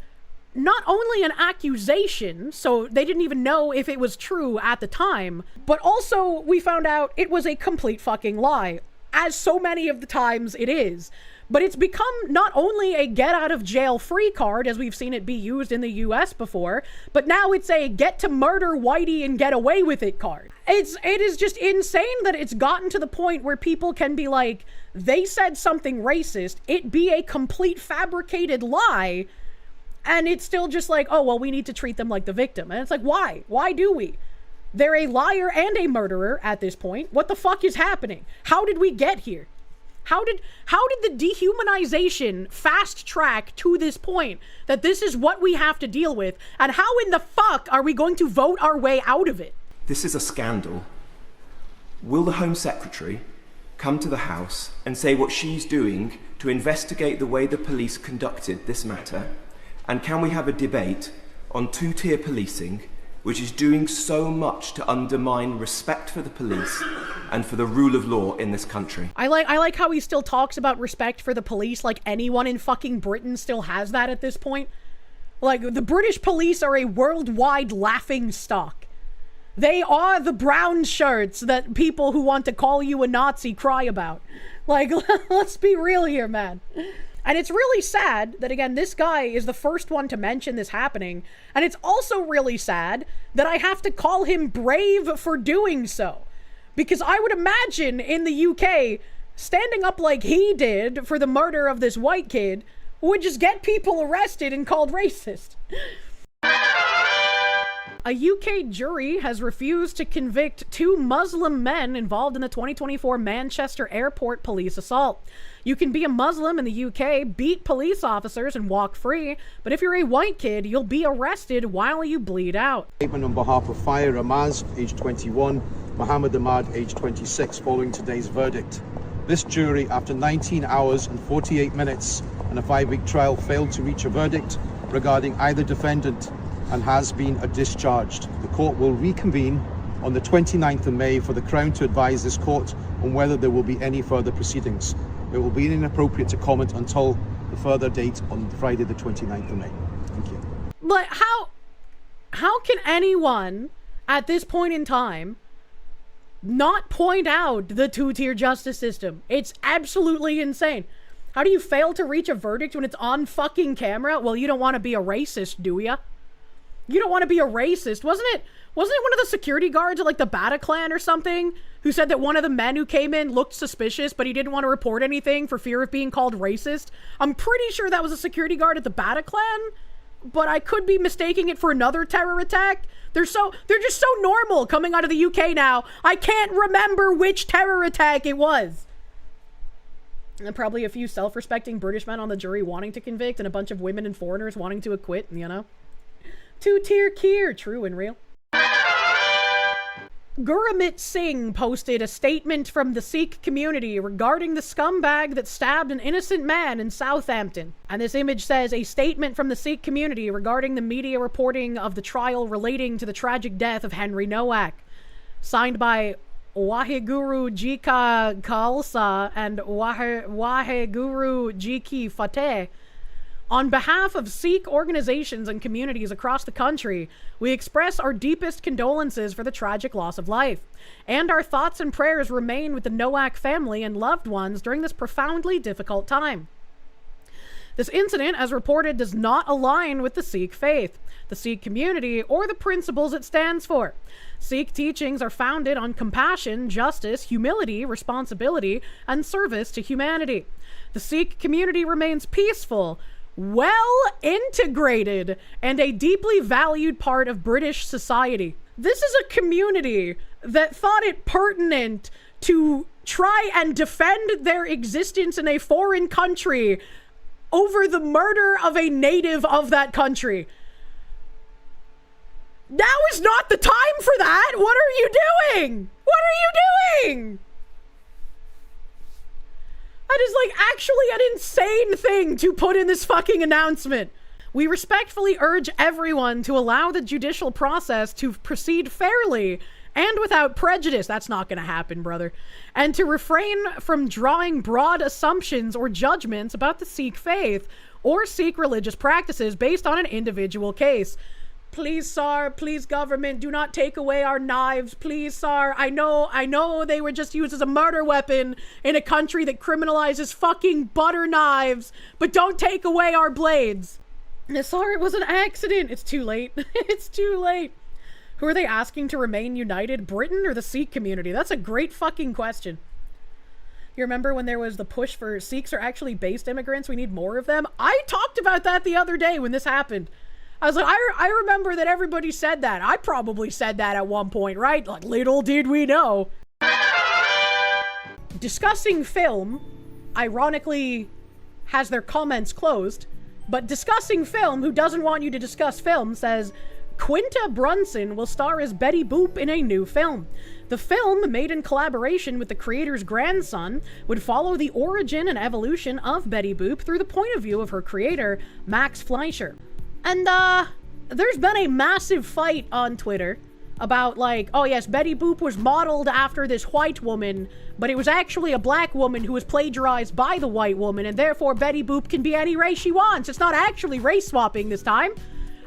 not only an accusation, so they didn't even know if it was true at the time, but also we found out it was a complete fucking lie, as so many of the times it is. But it's become not only a get out of jail free card, as we've seen it be used in the US before, but now it's a get to murder Whitey and get away with it card. It is just insane that it's gotten to the point where people can be like, they said something racist, it be a complete fabricated lie, and it's still just like, oh, well, we need to treat them like the victim. And it's like, why? Why do we? They're a liar and a murderer at this point. What the fuck is happening? How did we get here? How did the dehumanization fast track to this point that this is what we have to deal with? And how in the fuck are we going to vote our way out of it? This is a scandal. Will the Home Secretary come to the House and say what she's doing to investigate the way the police conducted this matter? And can we have a debate on two-tier policing, which is doing so much to undermine respect for the police and for the rule of law in this country? I like how he still talks about respect for the police like anyone in fucking Britain still has that at this point. Like, the British police are a worldwide laughing stock. They are the brown shirts that people who want to call you a Nazi cry about. Like, let's be real here, man. And it's really sad that, again, this guy is the first one to mention this happening. And it's also really sad that I have to call him brave for doing so. Because I would imagine in the UK, standing up like he did for the murder of this white kid would just get people arrested and called racist. A UK jury has refused to convict 2 Muslim men involved in the 2024 Manchester airport police assault. You can be a Muslim in the UK, beat police officers, and walk free, but if you're a white kid, you'll be arrested while you bleed out. Statement on behalf of Fire Ramaz, age 21, Mohammed Ahmad, age 26, following today's verdict. This jury, after 19 hours and 48 minutes and a 5-week trial, failed to reach a verdict regarding either defendant and has been discharged. The court will reconvene on the 29th of May for the Crown to advise this court on whether there will be any further proceedings. It will be inappropriate to comment until the further date on Friday the 29th of May. Thank you. But how can anyone at this point in time not point out the two-tier justice system. It's absolutely insane. How do you fail to reach a verdict when it's on fucking camera? Well, you don't want to be a racist, do ya? You don't want to be a racist. Wasn't it one of the security guards at like the Bataclan or something who said that one of the men who came in looked suspicious, but he didn't want to report anything for fear of being called racist? I'm pretty sure that was a security guard at the Bataclan, but I could be mistaking it for another terror attack. They're just so normal coming out of the UK now. I can't remember which terror attack it was. And probably a few self-respecting British men on the jury wanting to convict and a bunch of women and foreigners wanting to acquit, you know? Two-tier Kier, true and real. Gurumit Singh posted a statement from the Sikh community regarding the scumbag that stabbed an innocent man in Southampton. And this image says, a statement from the Sikh community regarding the media reporting of the trial relating to the tragic death of Henry Nowak. Signed by Waheguru Ji Ka Khalsa and Waheguru Ji Ki Fateh. On behalf of Sikh organizations and communities across the country, we express our deepest condolences for the tragic loss of life, and our thoughts and prayers remain with the Nowak family and loved ones during this profoundly difficult time. This incident, as reported, does not align with the Sikh faith, the Sikh community, or the principles it stands for. Sikh teachings are founded on compassion, justice, humility, responsibility, and service to humanity. The Sikh community remains peaceful, well integrated, and a deeply valued part of British society. This is a community that thought it pertinent to try and defend their existence in a foreign country over the murder of a native of that country. Now is not the time for that! What are you doing? What are you doing? That is like actually an insane thing to put in this fucking announcement. We respectfully urge everyone to allow the judicial process to proceed fairly and without prejudice. That's not going to happen, brother. And to refrain from drawing broad assumptions or judgments about the Sikh faith or Sikh religious practices based on an individual case. Please, sir, please, government, do not take away our knives. Please, sir, I know they were just used as a murder weapon in a country that criminalizes fucking butter knives, but don't take away our blades. Sir, it was an accident. It's too late. It's too late. Who are they asking to remain united? Britain or the Sikh community? That's a great fucking question. You remember when there was the push for Sikhs are actually based immigrants? We need more of them. I talked about that the other day when this happened. I was like, I remember that everybody said that. I probably said that at one point, right? Like, little did we know. Discussing Film, ironically, has their comments closed, but Discussing Film, who doesn't want you to discuss film, says, Quinta Brunson will star as Betty Boop in a new film. The film, made in collaboration with the creator's grandson, would follow the origin and evolution of Betty Boop through the point of view of her creator, Max Fleischer. And, there's been a massive fight on Twitter about, like, oh yes, Betty Boop was modeled after this white woman, but it was actually a black woman who was plagiarized by the white woman, and therefore Betty Boop can be any race she wants. It's not actually race swapping this time.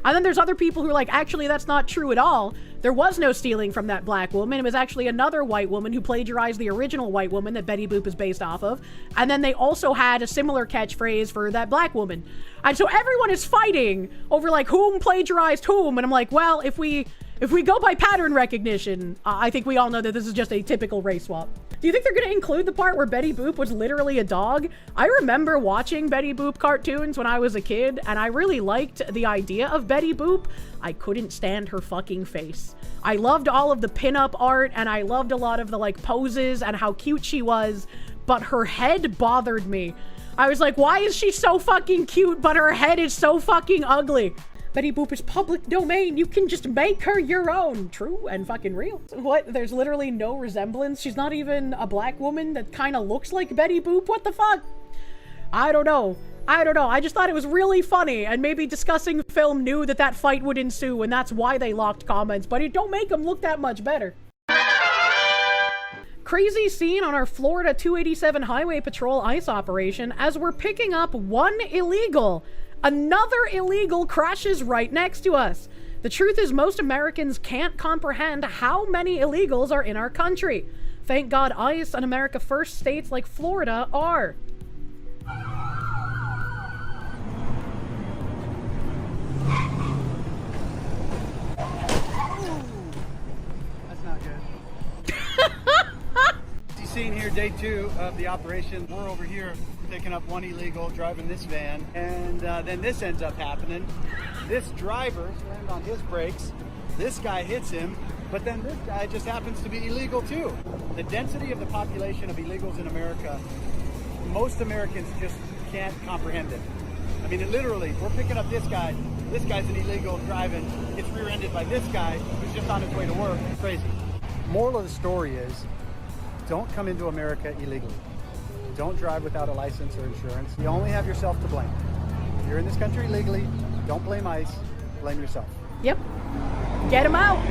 And then there's other people who are like, actually, that's not true at all. There was no stealing from that black woman. It was actually another white woman who plagiarized the original white woman that Betty Boop is based off of. And then they also had a similar catchphrase for that black woman. And so everyone is fighting over, like, whom plagiarized whom. And I'm like, well, if we go by pattern recognition, I think we all know that this is just a typical race swap. Do you think they're going to include the part where Betty Boop was literally a dog? I remember watching Betty Boop cartoons when I was a kid, and I really liked the idea of Betty Boop. I couldn't stand her fucking face. I loved all of the pinup art, and I loved a lot of the, like, poses and how cute she was, but her head bothered me. I was like, why is she so fucking cute, but her head is so fucking ugly? Betty Boop is public domain. You can just make her your own. True and fucking real. What? There's literally no resemblance? She's not even a black woman that kind of looks like Betty Boop? What the fuck? I don't know. I just thought it was really funny, and maybe Discussing Film knew that that fight would ensue, and that's why they locked comments, but it don't make them look that much better. Crazy scene on our Florida 287 Highway Patrol ICE operation as we're picking up one illegal. Another illegal crashes right next to us. The truth is most Americans can't comprehend how many illegals are in our country. Thank God ICE and America First states like Florida are. That's not good. You seen here day 2 of the operation. We're over here picking up one illegal driving this van, and then this ends up happening. This driver slammed on his brakes. This guy hits him, but then this guy just happens to be illegal too. The density of the population of illegals in America, most Americans just can't comprehend it. I mean, literally, we're picking up this guy. This guy's an illegal driving, gets rear-ended by this guy who's just on his way to work. It's crazy. Moral of the story is, don't come into America illegally. Don't drive without a license or insurance. You only have yourself to blame. If you're in this country illegally, don't blame ICE, blame yourself. Yep. Get him out.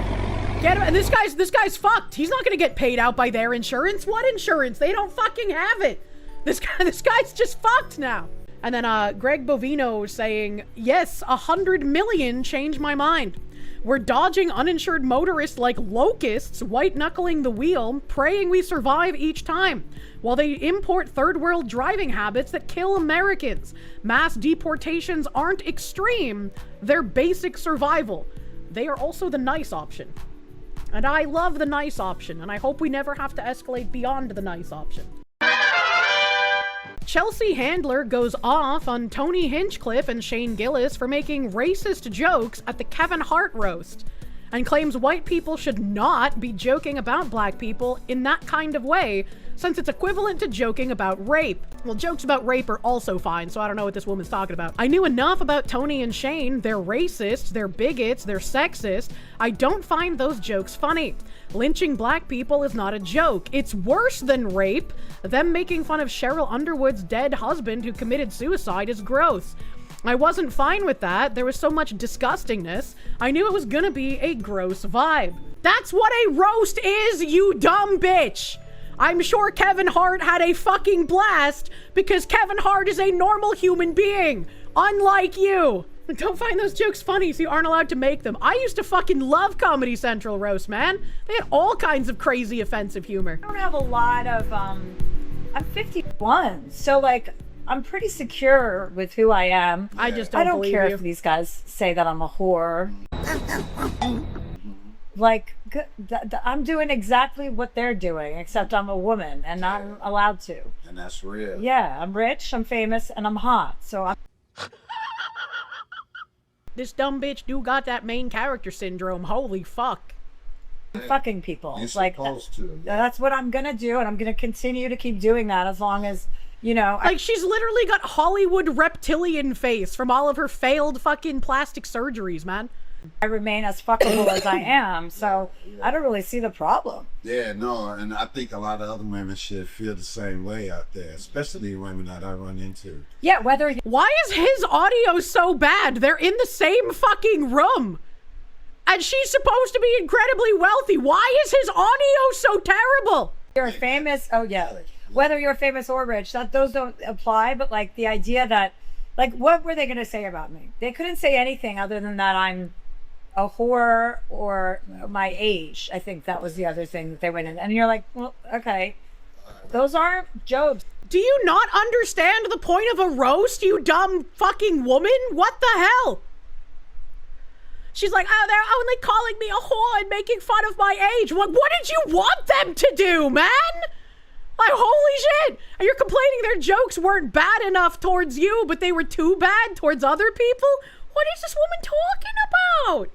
Get him. And this guy's fucked. He's not gonna get paid out by their insurance. What insurance? They don't fucking have it. This guy's just fucked now. And then Greg Bovino saying, yes, 100 million changed my mind. We're dodging uninsured motorists like locusts, white-knuckling the wheel, praying we survive each time, while they import third-world driving habits that kill Americans. Mass deportations aren't extreme, they're basic survival. They are also the nice option. And I love the nice option, and I hope we never have to escalate beyond the nice option. Chelsea Handler goes off on Tony Hinchcliffe and Shane Gillis for making racist jokes at the Kevin Hart roast, and claims white people should not be joking about black people in that kind of way, since it's equivalent to joking about rape. Well, jokes about rape are also fine, so I don't know what this woman's talking about. I knew enough about Tony and Shane. They're racist, they're bigots, they're sexist. I don't find those jokes funny. Lynching black people is not a joke. It's worse than rape. Them making fun of Cheryl Underwood's dead husband who committed suicide is gross. I wasn't fine with that. There was so much disgustingness. I knew it was gonna be a gross vibe. That's what a roast is, you dumb bitch! I'm sure Kevin Hart had a fucking blast because Kevin Hart is a normal human being, unlike you. Don't find those jokes funny so you aren't allowed to make them. I used to fucking love Comedy Central roast, man. They had all kinds of crazy offensive humor. I don't have a lot of, I'm 51, so like, I'm pretty secure with who I am. I just don't believe care you. if these guys say that I'm a whore. Like, I'm doing exactly what they're doing, except I'm a woman and not allowed to. And that's real. Yeah, I'm rich, I'm famous, and I'm hot, so I'm... This dumb bitch do got that main character syndrome. Holy fuck. fucking people. You're like supposed to. that's what I'm gonna do, and I'm gonna continue to keep doing that as long as, you know. Like, she's literally got Hollywood reptilian face from all of her failed fucking plastic surgeries, man. I remain as fuckable as I am, so I don't really see the problem. Yeah, no, and I think a lot of other women should feel the same way out there, especially women that I run into. Yeah, whether... Why is his audio so bad? They're in the same fucking room. And she's supposed to be incredibly wealthy. Why is his audio so terrible? You're famous, oh yeah. Whether you're famous or rich, those don't apply, but like the idea that, like, what were they gonna say about me? They couldn't say anything other than that I'm a whore or my age. I think that was the other thing that they went in. And you're like, well, okay. Those aren't jokes. Do you not understand the point of a roast, you dumb fucking woman? What the hell? She's like, oh, they're only calling me a whore and making fun of my age. What did you want them to do, man? Like, holy shit. And you're complaining their jokes weren't bad enough towards you, but they were too bad towards other people? What is this woman talking about?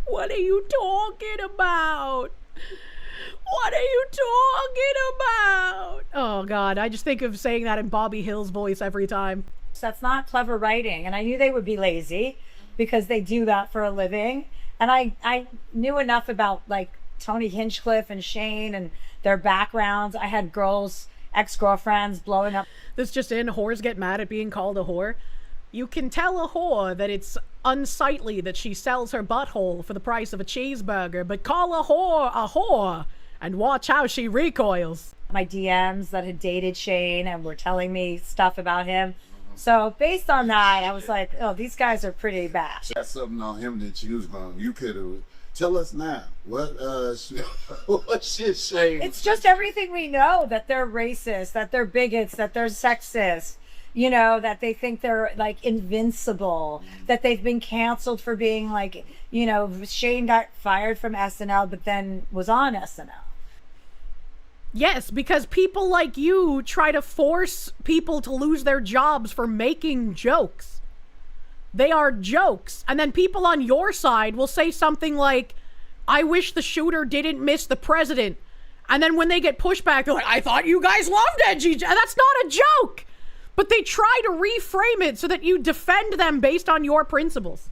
What are you talking about? What are you talking about? Oh, God. I just think of saying that in Bobby Hill's voice every time. That's not clever writing. And I knew they would be lazy because they do that for a living. And I knew enough about, like, Tony Hinchcliffe and Shane and their backgrounds. I had girls, ex-girlfriends blowing up. This just in, whores get mad at being called a whore. You can tell a whore that it's unsightly that she sells her butthole for the price of a cheeseburger, but call a whore, and watch how she recoils. My DMs that had dated Shane and were telling me stuff about him. So based on that, I was like, oh, these guys are pretty bad. That's something on him that you could have. Tell us now. What shit Shane? It's just everything we know, that they're racist, that they're bigots, that they're sexist, you know, that they think they're like invincible, that they've been canceled for being like, you know, Shane got fired from SNL but then was on SNL. Yes, because people like you try to force people to lose their jobs for making jokes. They are jokes. And then people on your side will say something like, I wish the shooter didn't miss the president. And then when they get pushback, they're like, I thought you guys loved edgy. That's not a joke. But they try to reframe it so that you defend them based on your principles.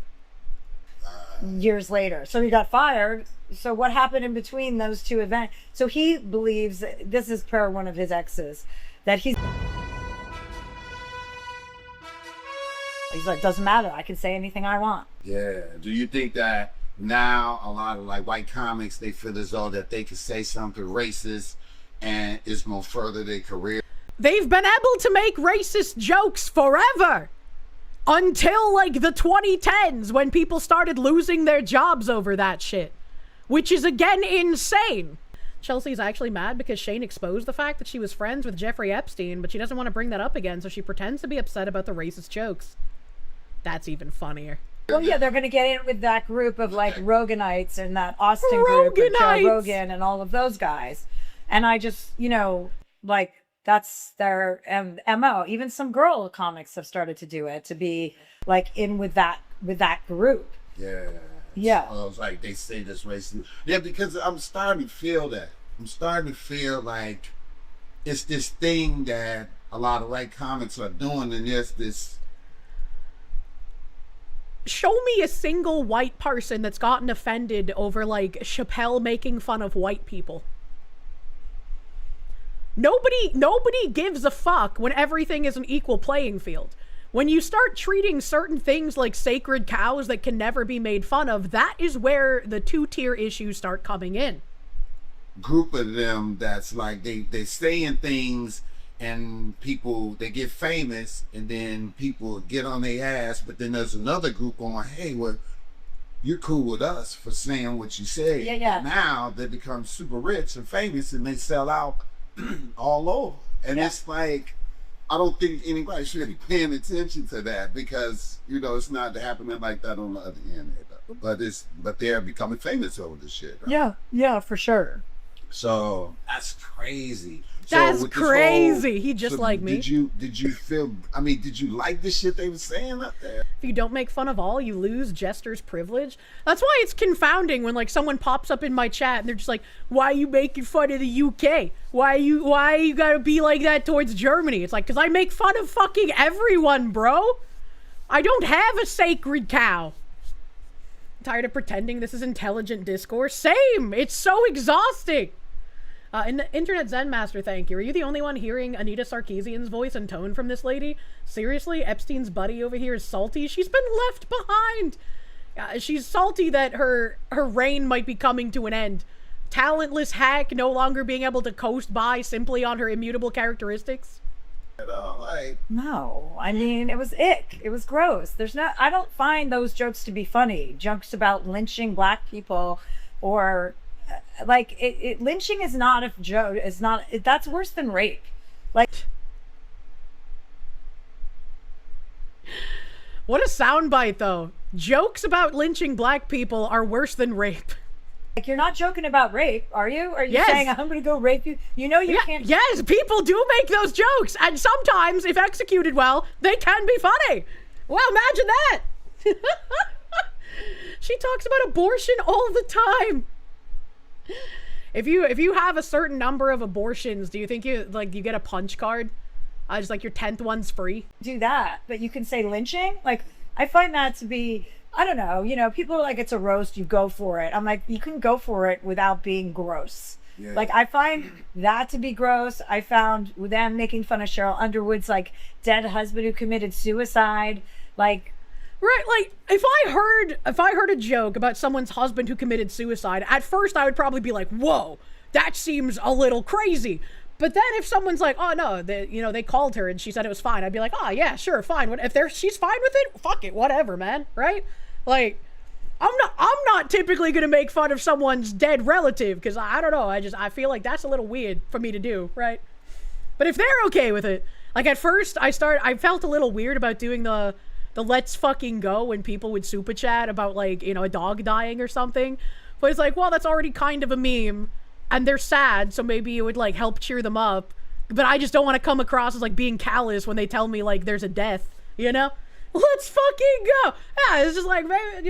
Years later. So he got fired. So what happened in between those two events? So he believes, this is per one of his exes, that he's like, doesn't matter, I can say anything I want. Yeah. Do you think that now a lot of like white comics, they feel as though that they can say something racist and it's gonna further their career? They've been able to make racist jokes forever. Until like the 2010s when people started losing their jobs over that shit. Which is again insane. Chelsea's actually mad because Shane exposed the fact that she was friends with Jeffrey Epstein, but she doesn't want to bring that up again, so she pretends to be upset about the racist jokes. That's even funnier. Well, yeah, they're going to get in with that group of like Roganites and that Austin group and Joe Rogan and all of those guys. And I just, you know, like that's their MO. Even some girl comics have started to do it, to be like in with that group. Yeah. Yeah. So it's like they say this racist. Yeah, because I'm starting to feel that. I'm starting to feel like it's this thing that a lot of white comics are doing, and there's this. Show me a single white person that's gotten offended over like Chappelle making fun of white people. Nobody gives a fuck when everything is an equal playing field. When you start treating certain things like sacred cows that can never be made fun of, that is where the two-tier issues start coming in. Group of them that's like they say in things and people, they get famous and then people get on their ass, but then there's another group going, hey, well, you're cool with us for saying what you say. Yeah, yeah. Now they become super rich and famous and they sell out all over. And it's like, I don't think anybody should be paying attention to that because, you know, it's not happening like that on the other end. But they're becoming famous over this shit. Right? Yeah, for sure. So that's crazy. That's crazy. He just like me. Did you feel, I mean, did you like the shit they were saying up there? If you don't make fun of all, you lose jester's privilege. That's why it's confounding when like someone pops up in my chat and they're just like, why are you making fun of the UK? Why you gotta be like that towards Germany? It's like, because I make fun of fucking everyone, bro. I don't have a sacred cow. I'm tired of pretending this is intelligent discourse. Same. It's so exhausting. In the Internet Zen Master, thank you. Are you the only one hearing Anita Sarkeesian's voice and tone from this lady? Seriously? Epstein's buddy over here is salty? She's been left behind. She's salty that her reign might be coming to an end. Talentless hack no longer being able to coast by simply on her immutable characteristics. No, I mean, it was ick. It was gross. I don't find those jokes to be funny. Jokes about lynching black people or... like lynching is not a joke. It's not. That's worse than rape. Like, what a soundbite, though. Jokes about lynching black people are worse than rape. Like, you're not joking about rape, are you? Are you yes. saying I'm going to go rape you? You know you can't. Yes, people do make those jokes, and sometimes, if executed well, they can be funny. Well, imagine that. She talks about abortion all the time. If you have a certain number of abortions, do you think you get a punch card? Just like your 10th one's free? Do that, but you can say lynching? Like, I find that to be, I don't know, you know, people are like, it's a roast, you go for it. I'm like, you can go for it without being gross. Yeah. Like, I find that to be gross. I found them making fun of Cheryl Underwood's like dead husband who committed suicide. Like, right, like, if I heard a joke about someone's husband who committed suicide, at first I would probably be like, whoa, that seems a little crazy. But then if someone's like, oh no, they called her and she said it was fine, I'd be like, oh yeah, sure, fine. If she's fine with it, fuck it, whatever, man, right? Like, I'm not typically gonna make fun of someone's dead relative, because I don't know, I feel like that's a little weird for me to do, right? But if they're okay with it, like at first I felt a little weird about doing the let's fucking go when people would super chat about like, a dog dying or something. But it's like, well, that's already kind of a meme. And they're sad, so maybe it would like help cheer them up. But I just don't want to come across as like being callous when they tell me like there's a death, Let's fucking go. Yeah, it's just like, man,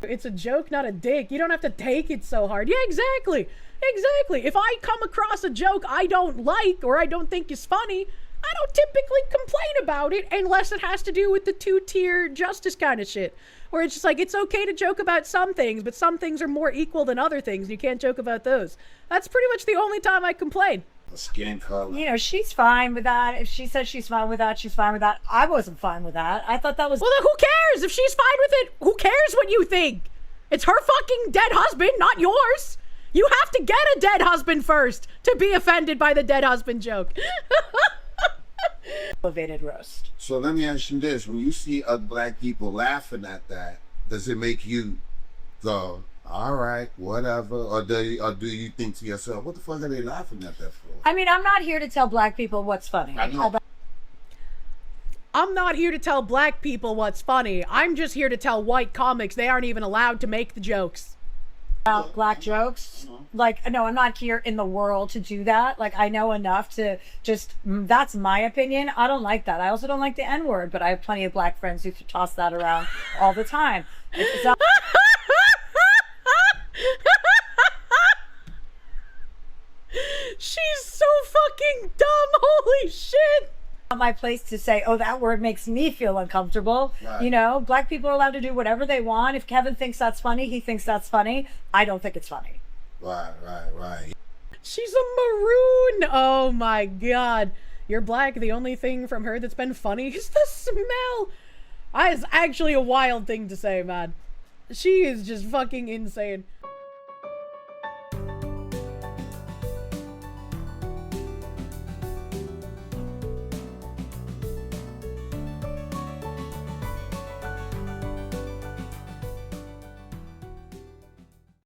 it's a joke, not a dick. You don't have to take it so hard. Yeah, exactly. Exactly. If I come across a joke I don't like or I don't think is funny, I don't typically complain about it unless it has to do with the two-tier justice kind of shit. Where it's just like, it's okay to joke about some things, but some things are more equal than other things. You can't joke about those. That's pretty much the only time I complain. Skin color. She's fine with that. If she says she's fine with that, she's fine with that. I wasn't fine with that. I thought that was... Well, then who cares? If she's fine with it, who cares what you think? It's her fucking dead husband, not yours. You have to get a dead husband first to be offended by the dead husband joke. Elevated roast. So let me ask you this. When you see other black people laughing at that, does it make you go, all right, whatever? Or do you think to yourself, what the fuck are they laughing at that for? I mean, I'm not here to tell black people what's funny. I'm not here to tell black people what's funny. I'm just here to tell white comics they aren't even allowed to make the jokes. About black jokes. Like, no, I'm not here in the world to do that. Like, I know enough to just, that's my opinion. I don't like that. I also don't like the N-word, but I have plenty of black friends who toss that around all the time. It's not She's so fucking dumb, holy shit! my place to say, oh, that word makes me feel uncomfortable. Right. Black people are allowed to do whatever they want. If Kevin thinks that's funny, he thinks that's funny. I don't think it's funny. Right. She's a maroon. Oh my god. You're black. The only thing from her that's been funny is the smell. That is actually a wild thing to say, man. She is just fucking insane.